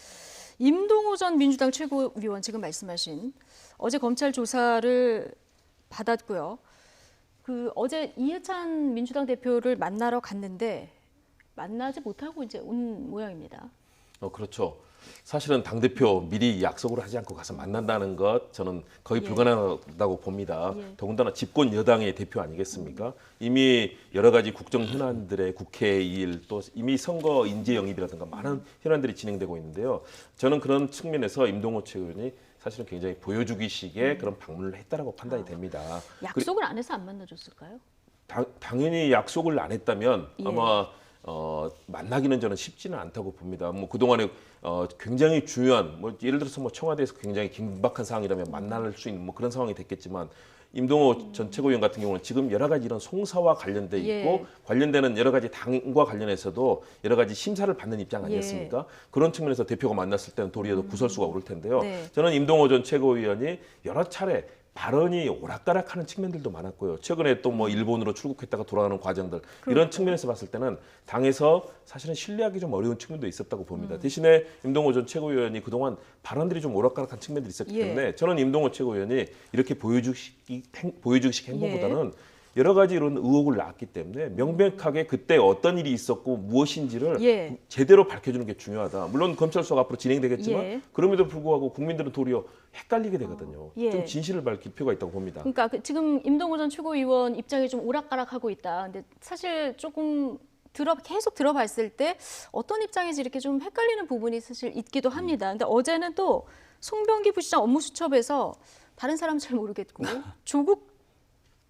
임동호 전 민주당 최고위원 지금 말씀하신 어제 검찰 조사를 받았고요. 그 어제 이해찬 민주당 대표를 만나러 갔는데 만나지 못하고 이제 온 모양입니다. 그렇죠. 사실은 당대표 미리 약속을 하지 않고 가서 만난다는 것 저는 거의 불가능하다고 봅니다. 더군다나 집권 여당의 대표 아니겠습니까? 이미 여러 가지 국정 현안들의 국회 일 또 이미 선거 인재 영입이라든가 많은 현안들이 진행되고 있는데요. 저는 그런 측면에서 임동호 최고위원이 사실은 굉장히 보여주기식의 그런 방문을 했다라고 판단이 됩니다. 약속을 안 해서 안 만나줬을까요? 당연히 약속을 안 했다면 아마 만나기는 저는 쉽지는 않다고 봅니다. 뭐 그동안에 굉장히 중요한 뭐 예를 들어서 뭐 청와대에서 굉장히 긴박한 상황이라면 만날 수 있는 뭐 그런 상황이 됐겠지만 임동호 전 최고위원 같은 경우는 지금 여러 가지 이런 송사와 관련돼 있고 관련되는 여러 가지 당과 관련해서도 여러 가지 심사를 받는 입장 아니었습니까? 그런 측면에서 대표가 만났을 때는 도리어 구설수가 오를 텐데요. 저는 임동호 전 최고위원이 여러 차례 발언이 오락가락하는 측면들도 많았고요. 최근에 또 뭐 일본으로 출국했다가 돌아가는 과정들 이런 측면에서 봤을 때는 당에서 사실은 신뢰하기 좀 어려운 측면도 있었다고 봅니다. 대신에 임동호 전 최고위원이 그동안 발언들이 좀 오락가락한 측면들이 있었기 때문에 저는 임동호 최고위원이 이렇게 보여주기식 행보보다는 여러 가지 이런 의혹을 낳았기 때문에 명백하게 그때 어떤 일이 있었고 무엇인지를 예. 제대로 밝혀주는 게 중요하다. 물론 검찰 수사가 앞으로 진행되겠지만 예. 그럼에도 불구하고 국민들은 도리어 헷갈리게 되거든요. 예. 좀 진실을 밝힐 필요가 있다고 봅니다. 그러니까 지금 임동호 전 최고위원 입장이 좀 오락가락하고 있다. 근데 사실 조금 계속 들어봤을 때 어떤 입장인지 이렇게 좀 헷갈리는 부분이 사실 있기도 합니다. 근데 어제는 또 송병기 부시장 업무수첩에서 다른 사람 잘 모르겠고 조국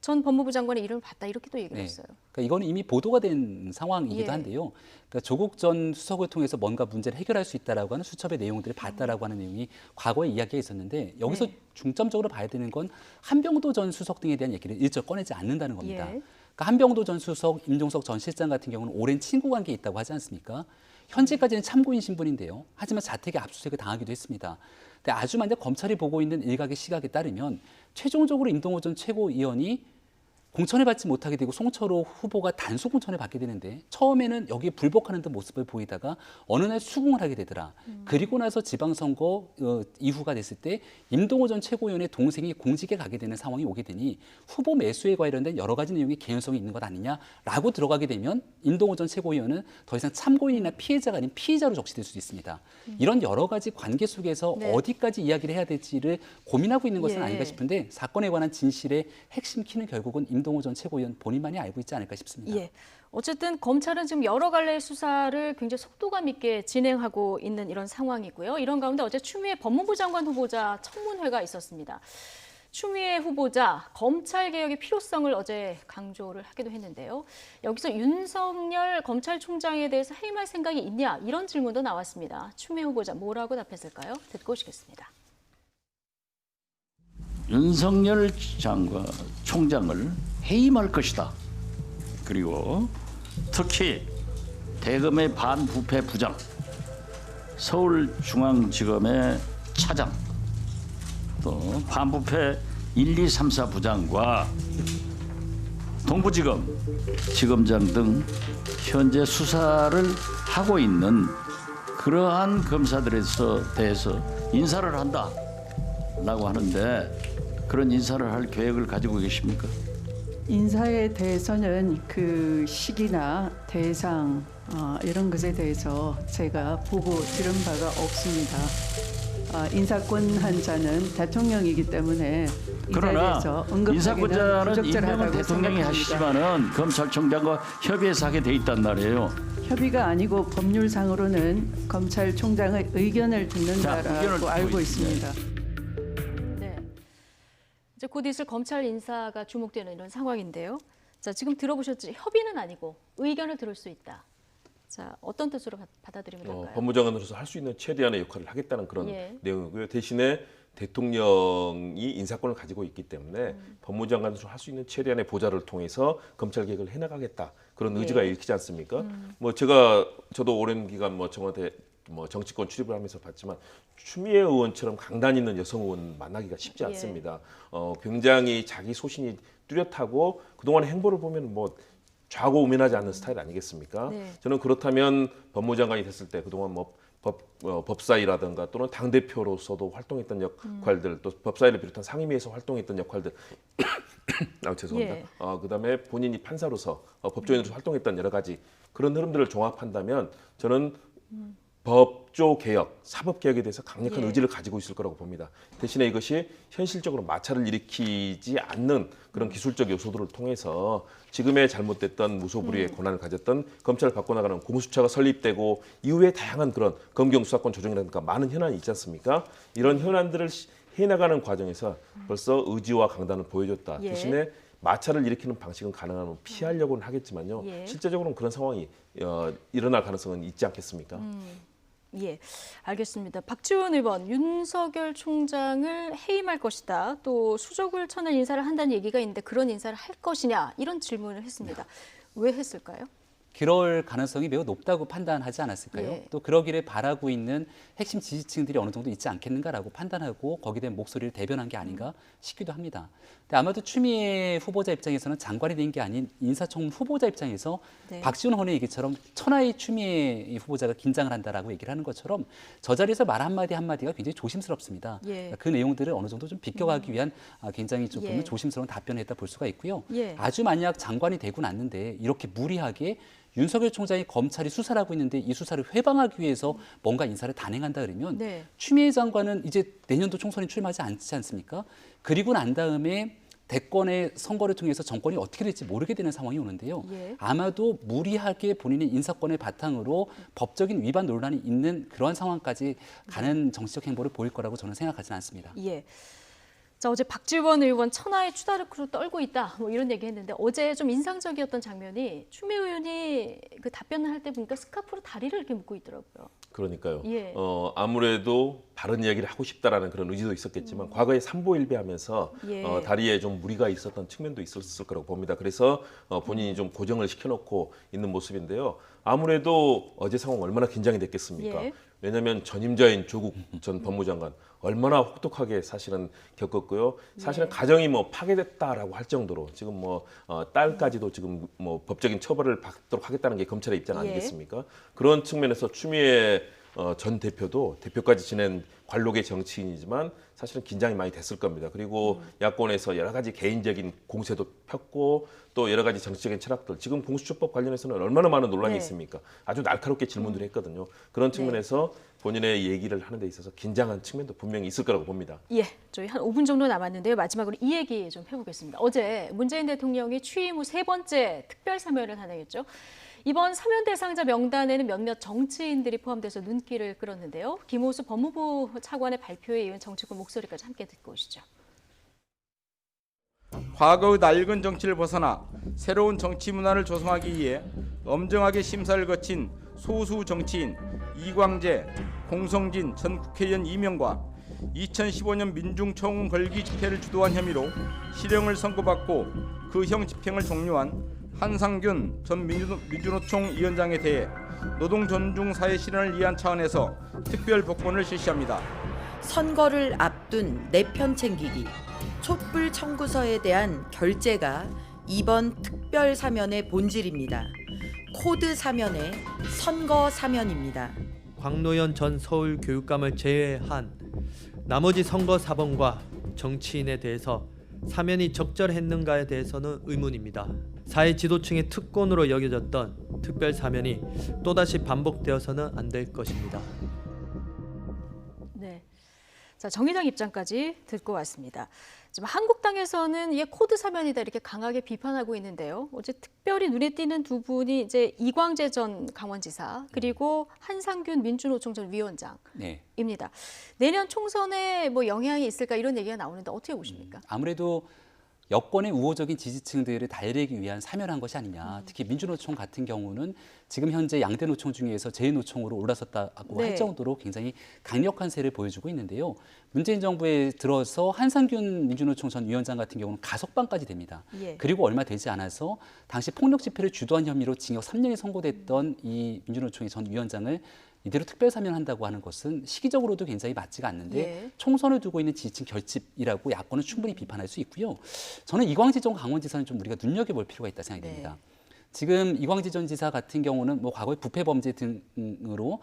전 법무부 장관의 이름을 봤다 이렇게 또 얘기를 했어요. 그러니까 이거는 이미 보도가 된 상황이기도 예. 한데요. 그러니까 조국 전 수석을 통해서 뭔가 문제를 해결할 수 있다라고 하는 수첩의 내용들을 봤다라고 하는 내용이 과거에 이야기가 있었는데 여기서 중점적으로 봐야 되는 건 한병도 전 수석 등에 대한 얘기를 일절 꺼내지 않는다는 겁니다. 예. 그러니까 한병도 전 수석, 임종석 전 실장 같은 경우는 오랜 친구 관계에 있다고 하지 않습니까? 현재까지는 참고인 신분인데요. 하지만 자택에 압수수색을 당하기도 했습니다. 근데 아주 만약 검찰이 보고 있는 일각의 시각에 따르면 최종적으로 임동호 전 최고위원이 공천을 받지 못하게 되고 송철호 후보가 단수 공천을 받게 되는데 처음에는 여기에 불복하는 듯 모습을 보이다가 어느 날 수긍을 하게 되더라. 그리고 나서 지방선거 이후가 됐을 때 임동호 전 최고위원의 동생이 공직에 가게 되는 상황이 오게 되니 후보 매수에 관련된 여러 가지 내용이 개연성이 있는 것 아니냐라고 들어가게 되면 임동호 전 최고위원은 더 이상 참고인이나 피해자가 아닌 피의자로 적시될 수도 있습니다. 이런 여러 가지 관계 속에서 네. 어디까지 이야기를 해야 될지를 고민하고 있는 것은 예. 아닌가 싶은데 사건에 관한 진실의 핵심 키는 결국은 임동호 전 최고위원 본인만이 알고 있지 않을까 싶습니다. 예. 어쨌든 검찰은 지금 여러 갈래의 수사를 굉장히 속도감 있게 진행하고 있는 이런 상황이고요. 이런 가운데 어제 추미애 법무부 장관 후보자 청문회가 있었습니다. 추미애 후보자 검찰개혁의 필요성을 어제 강조를 하기도 했는데요. 여기서 윤석열 검찰총장에 대해서 해임할 생각이 있냐 이런 질문도 나왔습니다. 추미애 후보자 뭐라고 답했을까요? 듣고 오시겠습니다. 윤석열 총장을 해임할 것이다. 그리고 특히 대검의 반부패 부장, 서울중앙지검의 차장, 또 반부패 1, 2, 3, 4 부장과 동부지검 지검장 등 현재 수사를 하고 있는 그러한 검사들에 대해서 인사를 한다라고 하는데 그런 인사를 할 계획을 가지고 계십니까? 인사에 대해서는 그 시기나 대상 이런 것에 대해서 제가 보고 들은 바가 없습니다. 인사권 한 자는 대통령이기 때문에 그러나 인사권자는 임명은 대통령이 생각합니다. 하시지만은 검찰총장과 협의해서 하게 돼 있단 말이에요. 협의가 아니고 법률상으로는 검찰총장의 의견을 듣는다라고 알고 있습니다. 네. 이제 곧 있을 검찰 인사가 주목되는 이런 상황인데요. 자, 지금 들어보셨죠? 협의는 아니고 의견을 들을 수 있다. 자, 어떤 뜻으로 받아들이면 될까요? 법무장관으로서 할 수 있는 최대한의 역할을 하겠다는 그런 예. 내용이고요. 대신에 대통령이 인사권을 가지고 있기 때문에 법무장관으로서 할 수 있는 최대한의 보좌를 통해서 검찰 개혁을 해나가겠다 그런 의지가 읽히지 않습니까? 저도 오랜 기간 청와대 정치권 출입을 하면서 봤지만 추미애 의원처럼 강단 있는 여성 의원 만나기가 쉽지 않습니다. 굉장히 자기 소신이 뚜렷하고 그동안의 행보를 보면 좌고우면하지 않는 스타일 아니겠습니까? 네. 저는 그렇다면 법무장관이 됐을 때 그동안 법사위라든가 또는 당대표로서도 활동했던 역할들 또 법사위를 비롯한 상임위에서 활동했던 역할들 죄송합니다. 예. 그다음에 본인이 판사로서 법조인으로서 활동했던 여러 가지 그런 흐름들을 종합한다면 저는 법조 개혁, 사법 개혁에 대해서 강력한 예. 의지를 가지고 있을 거라고 봅니다. 대신에 이것이 현실적으로 마찰을 일으키지 않는 그런 기술적 요소들을 통해서 지금의 잘못됐던 무소불위의 권한을 가졌던 검찰을 바꿔나가는 공수처가 설립되고 이후에 다양한 그런 검경 수사권 조정이라든가 많은 현안이 있지 않습니까? 이런 현안들을 해나가는 과정에서 벌써 의지와 강단을 보여줬다. 예. 대신에 마찰을 일으키는 방식은 가능하면 피하려고는 하겠지만요. 예. 실제적으로는 그런 상황이 일어날 가능성은 있지 않겠습니까? 예, 알겠습니다. 박지원 의원, 윤석열 총장을 해임할 것이다. 또 수족을 쳐는 인사를 한다는 얘기가 있는데 그런 인사를 할 것이냐 이런 질문을 했습니다. 왜 했을까요? 그럴 가능성이 매우 높다고 판단하지 않았을까요? 예. 또 그러기를 바라고 있는 핵심 지지층들이 어느 정도 있지 않겠는가라고 판단하고 거기에 대한 목소리를 대변한 게 아닌가 싶기도 합니다. 근데 아마도 추미애 후보자 입장에서는 장관이 된 게 아닌 인사청문 후보자 입장에서 네. 박지원 의원의 얘기처럼 천하의 추미애 후보자가 긴장을 한다라고 얘기를 하는 것처럼 저 자리에서 말 한마디 한마디가 굉장히 조심스럽습니다. 예. 그 내용들을 어느 정도 좀 비껴가기 위한 굉장히 조금 예. 조심스러운 답변을 했다 볼 수가 있고요. 예. 아주 만약 장관이 되고 났는데 이렇게 무리하게 윤석열 총장이 검찰이 수사를 하고 있는데 이 수사를 회방하기 위해서 뭔가 인사를 단행한다 그러면 네. 추미애 장관은 이제 내년도 총선에 출마하지 않지 않습니까? 그리고 난 다음에 대권의 선거를 통해서 정권이 어떻게 될지 모르게 되는 상황이 오는데요. 예. 아마도 무리하게 본인의 인사권을 바탕으로 법적인 위반 논란이 있는 그러한 상황까지 가는 정치적 행보를 보일 거라고 저는 생각하지는 않습니다. 예. 자, 어제 박지원 의원 천하의 추다르크로 떨고 있다 뭐 이런 얘기했는데 어제 좀 인상적이었던 장면이 추미애 의원이 그 답변을 할 때 보니까 스카프로 다리를 이렇게 묶고 있더라고요. 그러니까요. 예. 아무래도 바른 이야기를 하고 싶다라는 그런 의지도 있었겠지만 과거에 삼보일비하면서 예. 다리에 좀 무리가 있었던 측면도 있었을 거라고 봅니다. 그래서 본인이 좀 고정을 시켜놓고 있는 모습인데요. 아무래도 어제 상황 얼마나 긴장이 됐겠습니까? 예. 왜냐하면 전임자인 조국 전 법무장관 얼마나 혹독하게 사실은 겪었고요. 사실은 가정이 뭐 파괴됐다라고 할 정도로 지금 뭐 딸까지도 지금 뭐 법적인 처벌을 받도록 하겠다는 게 검찰의 입장 아니겠습니까? 그런 측면에서 추미애 전 대표도 대표까지 지낸 관록의 정치인이지만 사실은 긴장이 많이 됐을 겁니다. 그리고 야권에서 여러 가지 개인적인 공세도 폈고 또 여러 가지 정치적인 철학들 지금 공수처법 관련해서는 얼마나 많은 논란이 네. 있습니까? 아주 날카롭게 질문들을 했거든요. 그런 측면에서 본인의 얘기를 하는 데 있어서 긴장한 측면도 분명히 있을 거라고 봅니다. 예, 저희 한 5분 정도 남았는데요. 마지막으로 이 얘기 좀 해보겠습니다. 어제 문재인 대통령이 취임 후 3번째 특별 사면을 단행했죠. 이번 사면 대상자 명단에는 몇몇 정치인들이 포함돼서 눈길을 끌었는데요. 김호수 법무부 차관의 발표에 이은 정치권 목소리까지 함께 듣고 오시죠. 과거의 낡은 정치를 벗어나 새로운 정치 문화를 조성하기 위해 엄정하게 심사를 거친 소수 정치인 이광재, 공성진 전 국회의원 2명과 2015년 민중청원 걸기 집회를 주도한 혐의로 실형을 선고받고 그 형 집행을 종료한 한상균 전 민주노총 위원장에 대해 노동 존중 사회 실현을 위한 차원에서 특별 복권을 실시합니다. 선거를 앞둔 내편 챙기기, 촛불 청구서에 대한 결재가 이번 특별 사면의 본질입니다. 코드 사면의 선거 사면입니다. 광노현 전 서울교육감을 제외한 나머지 선거 사범과 정치인에 대해서 사면이 적절했는가에 대해서는 의문입니다. 사회 지도층의 특권으로 여겨졌던 특별 사면이 또다시 반복되어서는 안 될 것입니다. 네, 자 정의당 입장까지 듣고 왔습니다. 지금 한국당에서는 이게 코드 사면이다 이렇게 강하게 비판하고 있는데요. 어제 특별히 눈에 띄는 두 분이 이제 이광재 전 강원지사 그리고 한상균 민주노총 전 위원장입니다. 내년 총선에 뭐 영향이 있을까 이런 얘기가 나오는데 어떻게 보십니까? 아무래도 여권의 우호적인 지지층들을 달래기 위한 사면한 것이 아니냐. 특히 민주노총 같은 경우는 지금 현재 양대 노총 중에서 제1노총으로 올라섰다고 할 정도로 굉장히 강력한 세를 보여주고 있는데요. 문재인 정부에 들어서 한상균 민주노총 전 위원장 같은 경우는 가석방까지 됩니다. 그리고 얼마 되지 않아서 당시 폭력 집회를 주도한 혐의로 징역 3년이 선고됐던 이 민주노총의 전 위원장을 이대로 특별 사면한다고 하는 것은 시기적으로도 굉장히 맞지가 않는데 총선을 두고 있는 지지층 결집이라고 야권은 충분히 비판할 수 있고요. 저는 이광재 전 강원지사는 좀 우리가 눈여겨볼 필요가 있다 생각이 됩니다. 지금 이광재 전 지사 같은 경우는 뭐 과거에 부패 범죄 등으로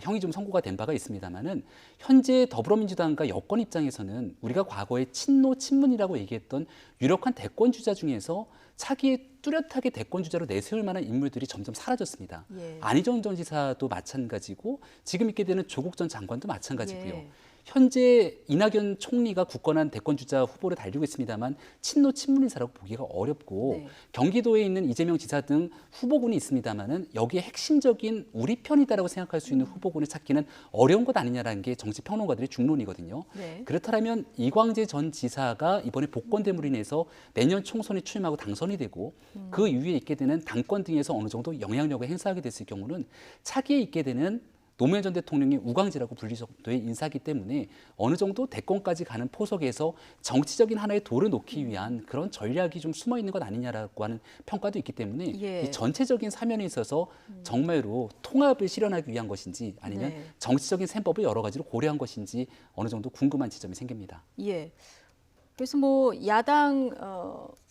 형이 좀 선고가 된 바가 있습니다만은 현재 더불어민주당과 여권 입장에서는 우리가 과거에 친노 친문이라고 얘기했던 유력한 대권 주자 중에서 차기에 뚜렷하게 대권 주자로 내세울 만한 인물들이 점점 사라졌습니다. 안희정 전 지사도 마찬가지고 지금 있게 되는 조국 전 장관도 마찬가지고요. 현재 이낙연 총리가 굳건한 대권 주자 후보를 달리고 있습니다만 친노 친문 인사라고 보기가 어렵고 경기도에 있는 이재명 지사 등 후보군이 있습니다만은 여기에 핵심적인 우리 편이다라고 생각할 수 있는 후보군을 찾기는 어려운 것 아니냐라는 게 정치 평론가들의 중론이거든요. 그렇다면 이광재 전 지사가 이번에 복권됨으로 인해서 내년 총선에 출마하고 당선이 되고 그 이후에 있게 되는 당권 등에서 어느 정도 영향력을 행사하게 됐을 경우는 차기에 있게 되는 노무현 전 대통령이 우광지라고 불릴 정도의 인사이기 때문에 어느 정도 대권까지 가는 포석에서 정치적인 하나의 돌을 놓기 위한 그런 전략이 좀 숨어 있는 것 아니냐라고 하는 평가도 있기 때문에 예. 이 전체적인 사면에 있어서 정말로 통합을 실현하기 위한 것인지 아니면 네. 정치적인 셈법을 여러 가지로 고려한 것인지 어느 정도 궁금한 지점이 생깁니다. 예. 그래서 뭐 야당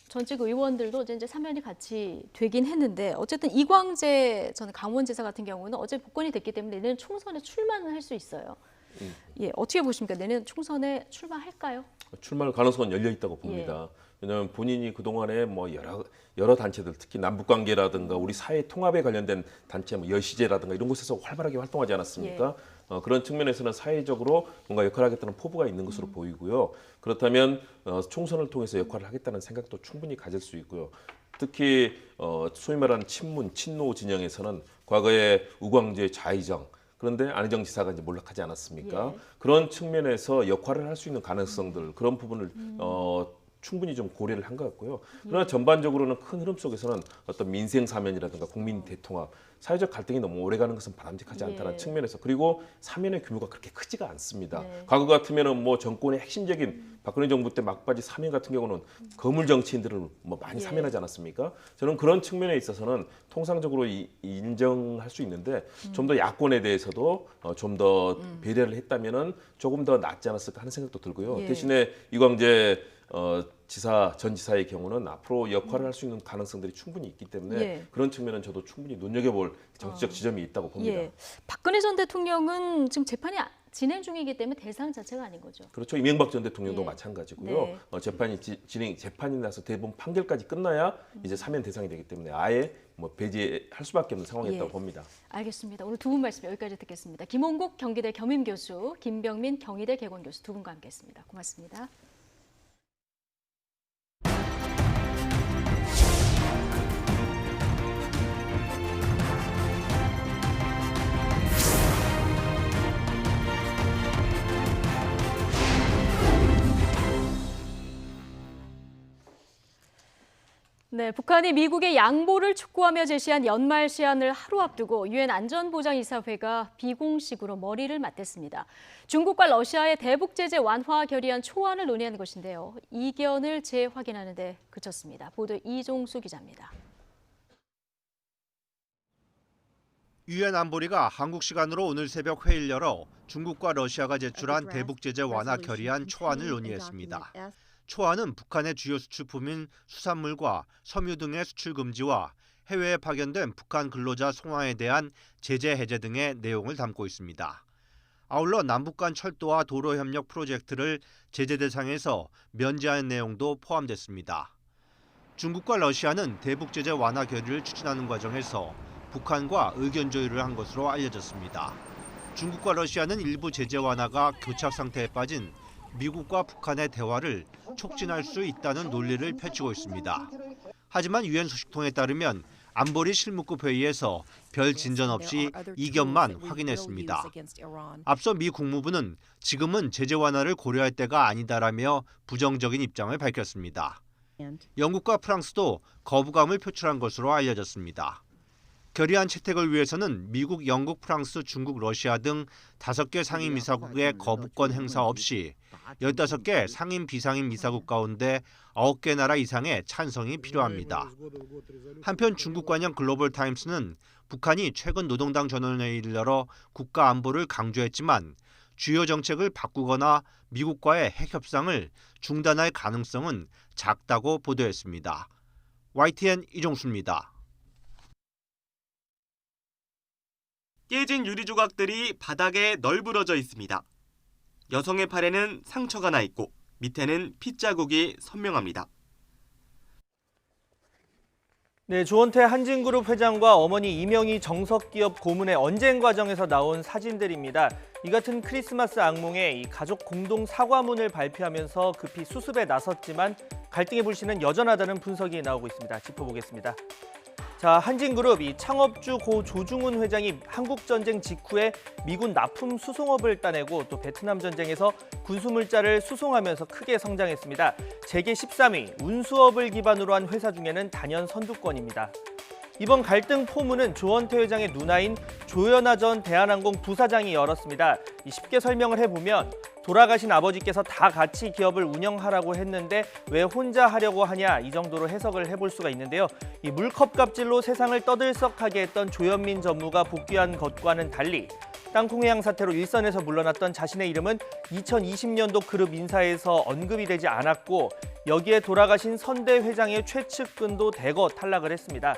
전직 의원들도 이제 사면이 같이 되긴 했는데 어쨌든 이광재 전 강원지사 같은 경우는 어제 복권이 됐기 때문에 내년 총선에 출마는 할 수 있어요. 예, 어떻게 보십니까? 내년 총선에 출마할까요? 출마할 가능성은 열려 있다고 봅니다. 왜냐하면 본인이 그동안에 뭐 여러 단체들, 특히 남북관계라든가 우리 사회 통합에 관련된 단체, 뭐 여시제라든가 이런 곳에서 활발하게 활동하지 않았습니까? 그런 측면에서는 사회적으로 뭔가 역할을 하겠다는 포부가 있는 것으로 보이고요. 그렇다면 총선을 통해서 역할을 하겠다는 생각도 충분히 가질 수 있고요. 특히 소위 말하는 친문, 친노 진영에서는 과거에 우광재 좌의정, 그런데 안희정 지사가 이제 몰락하지 않았습니까? 그런 측면에서 역할을 할 수 있는 가능성들, 그런 부분을 충분히 좀 고려를 한 것 같고요. 그러나 전반적으로는 큰 흐름 속에서는 어떤 민생 사면이라든가 국민 대통합, 사회적 갈등이 너무 오래가는 것은 바람직하지 않다는 측면에서, 그리고 사면의 규모가 그렇게 크지가 않습니다. 과거 같으면은 뭐 정권의 핵심적인 박근혜 정부 때 막바지 사면 같은 경우는 거물 정치인들을 뭐 많이 사면하지 않았습니까? 저는 그런 측면에 있어서는 통상적으로 인정할 수 있는데 좀 더 야권에 대해서도 좀 더 배려를 했다면은 조금 더 낫지 않았을까 하는 생각도 들고요. 대신에 이광재 전 지사의 경우는 앞으로 역할을 할 수 있는 가능성들이 충분히 있기 때문에 그런 측면은 저도 충분히 눈여겨볼 정치적 지점이 있다고 봅니다. 박근혜 전 대통령은 지금 재판이 진행 중이기 때문에 대상 자체가 아닌 거죠. 그렇죠. 이명박 전 대통령도 마찬가지고요. 재판이 나서 대부분 판결까지 끝나야 이제 사면 대상이 되기 때문에 아예 뭐 배제할 수밖에 없는 상황이었다고 봅니다. 알겠습니다. 오늘 두 분 말씀 여기까지 듣겠습니다. 김홍국 경기대 겸임 교수, 김병민 경희대 개건 교수 두 분과 함께했습니다. 고맙습니다. 네, 북한이 미국의 양보를 촉구하며 제시한 연말 시한을 하루 앞두고 유엔 안전보장이사회가 비공식으로 머리를 맞댔습니다. 중국과 러시아의 대북 제재 완화 결의안 초안을 논의한 것인데요. 이견을 재확인하는 데 그쳤습니다. 보도 이종수 기자입니다. 유엔 안보리가 한국 시간으로 오늘 새벽 회의를 열어 중국과 러시아가 제출한 대북 제재 완화 결의안 초안을 논의했습니다. 초안은 북한의 주요 수출품인 수산물과 섬유 등의 수출 금지와 해외에 파견된 북한 근로자 송환에 대한 제재 해제 등의 내용을 담고 있습니다. 아울러 남북 간 철도와 도로 협력 프로젝트를 제재 대상에서 면제하는 내용도 포함됐습니다. 중국과 러시아는 대북 제재 완화 결의를 추진하는 과정에서 북한과 의견 조율을 한 것으로 알려졌습니다. 중국과 러시아는 일부 제재 완화가 교착 상태에 빠진 미국과 북한의 대화를 촉진할 수 있다는 논리를 펼치고 있습니다. 하지만 유엔 소식통에 따르면 안보리 실무급 회의에서 별 진전 없이 이견만 확인했습니다. 앞서 미 국무부는 지금은 제재 완화를 고려할 때가 아니다라며 부정적인 입장을 밝혔습니다. 영국과 프랑스도 거부감을 표출한 것으로 알려졌습니다. 결의안 채택을 위해서는 미국, 영국, 프랑스, 중국, 러시아 등 5개 상임 이사국의 거부권 행사 없이 15개 상임 비상임 이사국 가운데 9개 나라 이상의 찬성이 필요합니다. 한편 중국 관영 글로벌타임스는 북한이 최근 노동당 전원회의를 열어 국가 안보를 강조했지만 주요 정책을 바꾸거나 미국과의 핵협상을 중단할 가능성은 작다고 보도했습니다. YTN 이종수입니다. 깨진 유리 조각들이 바닥에 널브러져 있습니다. 여성의 팔에는 상처가 나 있고 밑에는 핏자국이 선명합니다. 네, 조원태 한진그룹 회장과 어머니 이명희 정석기업 고문의 언쟁 과정에서 나온 사진들입니다. 이 같은 크리스마스 악몽에 이 가족 공동 사과문을 발표하면서 급히 수습에 나섰지만 갈등의 불씨는 여전하다는 분석이 나오고 있습니다. 짚어보겠습니다. 자, 한진그룹 이 창업주 고 조중훈 회장이 한국전쟁 직후에 미군 납품 수송업을 따내고 또 베트남 전쟁에서 군수물자를 수송하면서 크게 성장했습니다. 재계 13위, 운수업을 기반으로 한 회사 중에는 단연 선두권입니다. 이번 갈등 포문은 조원태 회장의 누나인 조연아 전 대한항공 부사장이 열었습니다. 쉽게 설명을 해보면 돌아가신 아버지께서 다 같이 기업을 운영하라고 했는데 왜 혼자 하려고 하냐, 이 정도로 해석을 해볼 수가 있는데요. 이 물컵 갑질로 세상을 떠들썩하게 했던 조현민 전무가 복귀한 것과는 달리 땅콩회항 사태로 일선에서 물러났던 자신의 이름은 2020년도 그룹 인사에서 언급이 되지 않았고, 여기에 돌아가신 선대 회장의 최측근도 대거 탈락을 했습니다.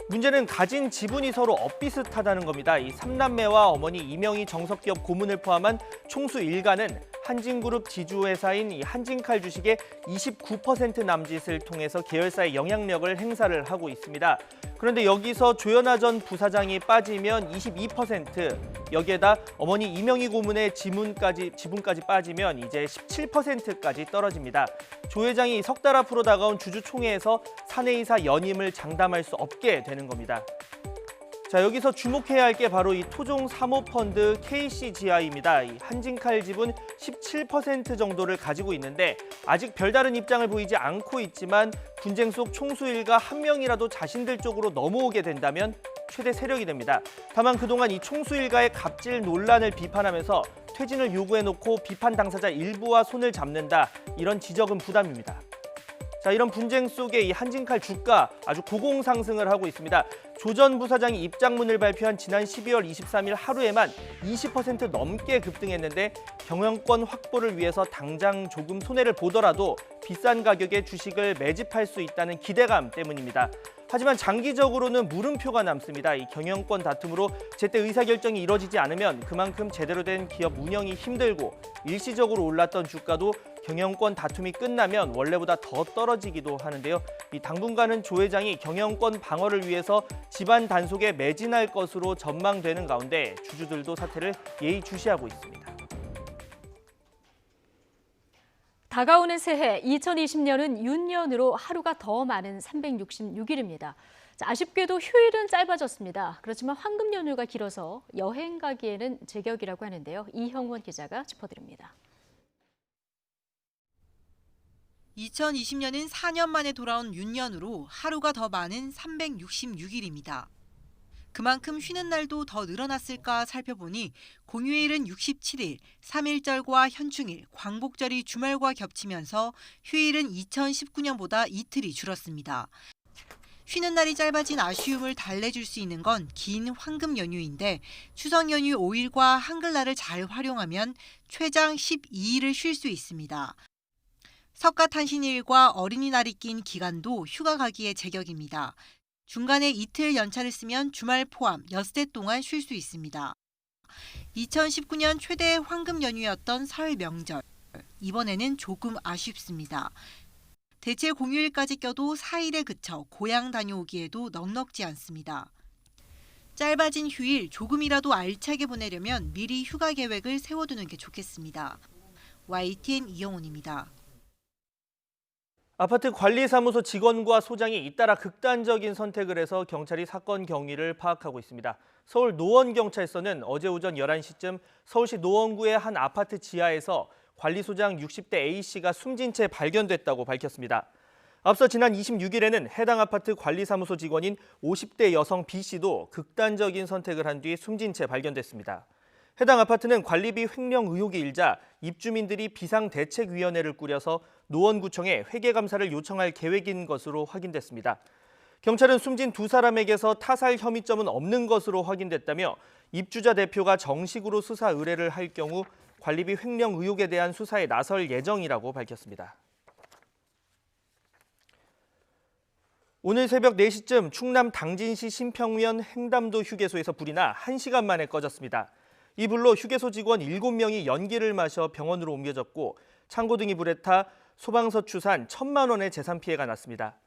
문제는 가진 지분이 서로 엇비슷하다는 겁니다. 이 3남매와 어머니 이명희 정석기업 고문을 포함한 총수 일가는 한진그룹 지주회사인 이 한진칼 주식의 29% 남짓을 통해서 계열사의 영향력을 행사를 하고 있습니다. 그런데 여기서 조연아 전 부사장이 빠지면 22%, 여기에다 어머니 이명희 고문의 지분까지 빠지면 이제 17%까지 떨어집니다. 조 회장이 석 달 앞으로 다가온 주주총회에서 사내이사 연임을 장담할 수 없게 되는 겁니다. 자, 여기서 주목해야 할 게 바로 이 토종 사모펀드 KCGI입니다. 이 한진칼 지분 17% 정도를 가지고 있는데 아직 별다른 입장을 보이지 않고 있지만 분쟁 속 총수 일가 한 명이라도 자신들 쪽으로 넘어오게 된다면 최대 세력이 됩니다. 다만 그동안 이 총수 일가의 갑질 논란을 비판하면서 퇴진을 요구해놓고 비판 당사자 일부와 손을 잡는다, 이런 지적은 부담입니다. 자, 이런 분쟁 속에 이 한진칼 주가 아주 고공 상승을 하고 있습니다. 조 전 부사장이 입장문을 발표한 지난 12월 23일 하루에만 20% 넘게 급등했는데 경영권 확보를 위해서 당장 조금 손해를 보더라도 비싼 가격에 주식을 매집할 수 있다는 기대감 때문입니다. 하지만 장기적으로는 물음표가 남습니다. 이 경영권 다툼으로 제때 의사결정이 이뤄지지 않으면 그만큼 제대로 된 기업 운영이 힘들고, 일시적으로 올랐던 주가도 경영권 다툼이 끝나면 원래보다 더 떨어지기도 하는데요. 이 당분간은 조 회장이 경영권 방어를 위해서 집안 단속에 매진할 것으로 전망되는 가운데 주주들도 사태를 예의주시하고 있습니다. 다가오는 새해 2020년은 윤년으로 하루가 더 많은 366일입니다. 아쉽게도 휴일은 짧아졌습니다. 그렇지만 황금 연휴가 길어서 여행 가기에는 제격이라고 하는데요. 이형원 기자가 짚어드립니다. 2020년은 4년 만에 돌아온 윤년으로 하루가 더 많은 366일입니다. 그만큼 쉬는 날도 더 늘어났을까 살펴보니 공휴일은 67일, 3.1절과 현충일, 광복절이 주말과 겹치면서 휴일은 2019년보다 이틀이 줄었습니다. 쉬는 날이 짧아진 아쉬움을 달래줄 수 있는 건 긴 황금 연휴인데 추석 연휴 5일과 한글날을 잘 활용하면 최장 12일을 쉴 수 있습니다. 석가탄신일과 어린이날이 낀 기간도 휴가 가기에 제격입니다. 중간에 이틀 연차를 쓰면 주말 포함 엿새 동안 쉴 수 있습니다. 2019년 최대의 황금 연휴였던 설 명절. 이번에는 조금 아쉽습니다. 대체 공휴일까지 껴도 4일에 그쳐 고향 다녀오기에도 넉넉지 않습니다. 짧아진 휴일 조금이라도 알차게 보내려면 미리 휴가 계획을 세워두는 게 좋겠습니다. YTN 이영훈입니다. 아파트 관리사무소 직원과 소장이 잇따라 극단적인 선택을 해서 경찰이 사건 경위를 파악하고 있습니다. 서울 노원경찰서는 어제 오전 11시쯤 서울시 노원구의 한 아파트 지하에서 관리소장 60대 A씨가 숨진 채 발견됐다고 밝혔습니다. 앞서 지난 26일에는 해당 아파트 관리사무소 직원인 50대 여성 B씨도 극단적인 선택을 한 뒤 숨진 채 발견됐습니다. 해당 아파트는 관리비 횡령 의혹이 일자 입주민들이 비상대책위원회를 꾸려서 노원구청에 회계감사를 요청할 계획인 것으로 확인됐습니다. 경찰은 숨진 두 사람에게서 타살 혐의점은 없는 것으로 확인됐다며 입주자 대표가 정식으로 수사 의뢰를 할 경우 관리비 횡령 의혹에 대한 수사에 나설 예정이라고 밝혔습니다. 오늘 새벽 4시쯤 충남 당진시 신평면 행담도 휴게소에서 불이 나 1시간 만에 꺼졌습니다. 이 불로 휴게소 직원 7명이 연기를 마셔 병원으로 옮겨졌고 창고 등이 불에 타 소방서 추산 1,000만 원의 재산 피해가 났습니다.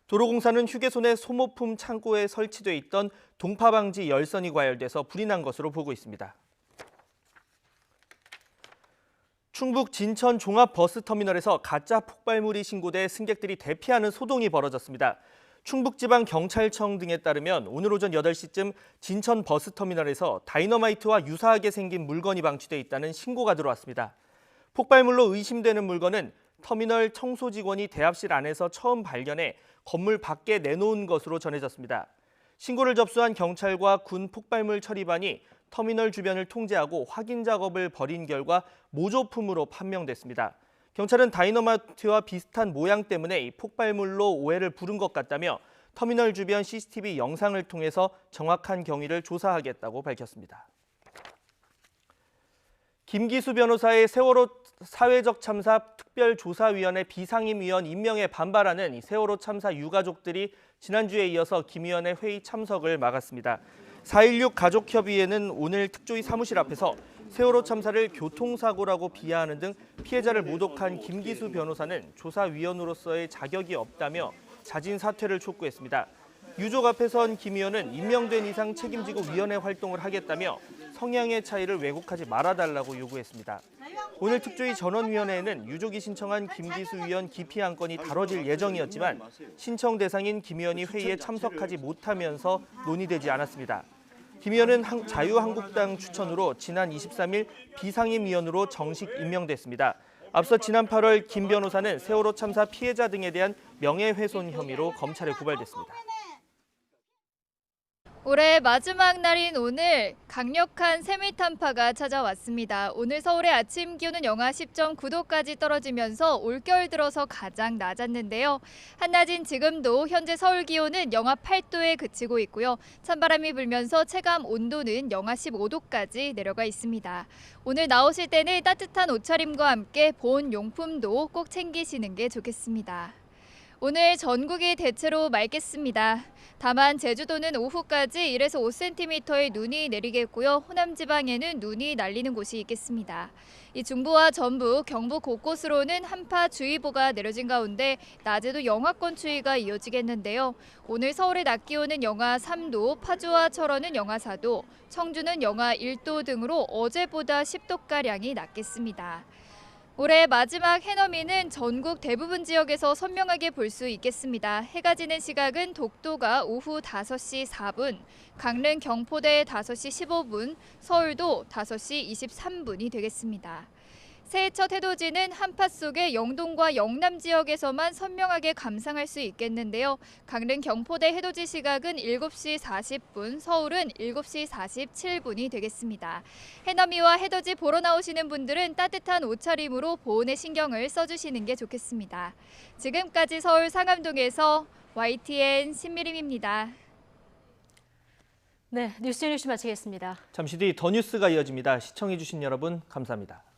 도로공사는 휴게소 내 소모품 창고에 설치돼 있던 동파 방지 열선이 과열돼서 불이 난 것으로 보고 있습니다. 충북 진천 종합버스터미널에서 가짜 폭발물이 신고돼 승객들이 대피하는 소동이 벌어졌습니다. 충북지방경찰청 등에 따르면 오늘 오전 8시쯤 진천 버스터미널에서 다이너마이트와 유사하게 생긴 물건이 방치돼 있다는 신고가 들어왔습니다. 폭발물로 의심되는 물건은 터미널 청소 직원이 대합실 안에서 처음 발견해 건물 밖에 내놓은 것으로 전해졌습니다. 신고를 접수한 경찰과 군 폭발물 처리반이 터미널 주변을 통제하고 확인 작업을 벌인 결과 모조품으로 판명됐습니다. 경찰은 다이너마이트와 비슷한 모양 때문에 이 폭발물로 오해를 부른 것 같다며 터미널 주변 CCTV 영상을 통해서 정확한 경위를 조사하겠다고 밝혔습니다. 김기수 변호사의 세월호 사회적 참사 특별조사위원회 비상임위원 임명에 반발하는 이 세월호 참사 유가족들이 지난주에 이어서 김 위원의 회의 참석을 막았습니다. 4.16 가족협의회는 오늘 특조위 사무실 앞에서 세월호 참사를 교통사고라고 비하하는 등 피해자를 모독한 김기수 변호사는 조사위원으로서의 자격이 없다며 자진 사퇴를 촉구했습니다. 유족 앞에 선 김 의원은 임명된 이상 책임지고 위원회 활동을 하겠다며 성향의 차이를 왜곡하지 말아달라고 요구했습니다. 오늘 특조위 전원위원회에는 유족이 신청한 김기수 의원 기피 안건이 다뤄질 예정이었지만 신청 대상인 김 의원이 회의에 참석하지 못하면서 논의되지 않았습니다. 김 의원은 자유한국당 추천으로 지난 23일 비상임위원으로 정식 임명됐습니다. 앞서 지난 8월 김 변호사는 세월호 참사 피해자 등에 대한 명예훼손 혐의로 검찰에 고발됐습니다. 올해 마지막 날인 오늘 강력한 세미탄파가 찾아왔습니다. 오늘 서울의 아침 기온은 영하 10.9도까지 떨어지면서 올겨울 들어서 가장 낮았는데요. 한낮인 지금도 현재 서울 기온은 영하 8도에 그치고 있고요. 찬바람이 불면서 체감 온도는 영하 15도까지 내려가 있습니다. 오늘 나오실 때는 따뜻한 옷차림과 함께 보온 용품도 꼭 챙기시는 게 좋겠습니다. 오늘 전국이 대체로 맑겠습니다. 다만 제주도는 오후까지 1에서 5cm의 눈이 내리겠고요. 호남 지방에는 눈이 날리는 곳이 있겠습니다. 이 중부와 전북, 경북 곳곳으로는 한파주의보가 내려진 가운데 낮에도 영하권 추위가 이어지겠는데요. 오늘 서울의 낮 기온은 영하 3도, 파주와 철원은 영하 4도, 청주는 영하 1도 등으로 어제보다 10도가량이 낮겠습니다. 올해 마지막 해넘이는 전국 대부분 지역에서 선명하게 볼 수 있겠습니다. 해가 지는 시각은 독도가 오후 5시 4분, 강릉 경포대 5시 15분, 서울도 5시 23분이 되겠습니다. 새해 첫 해돋이는 한파 속의 영동과 영남 지역에서만 선명하게 감상할 수 있겠는데요. 강릉 경포대 해돋이 시각은 7시 40분, 서울은 7시 47분이 되겠습니다. 해넘이와 해돋이 보러 나오시는 분들은 따뜻한 옷차림으로 보온에 신경을 써주시는 게 좋겠습니다. 지금까지 서울 상암동에서 YTN 신미림입니다. 네, 뉴스 마치겠습니다. 잠시 뒤 더 뉴스가 이어집니다. 시청해주신 여러분 감사합니다.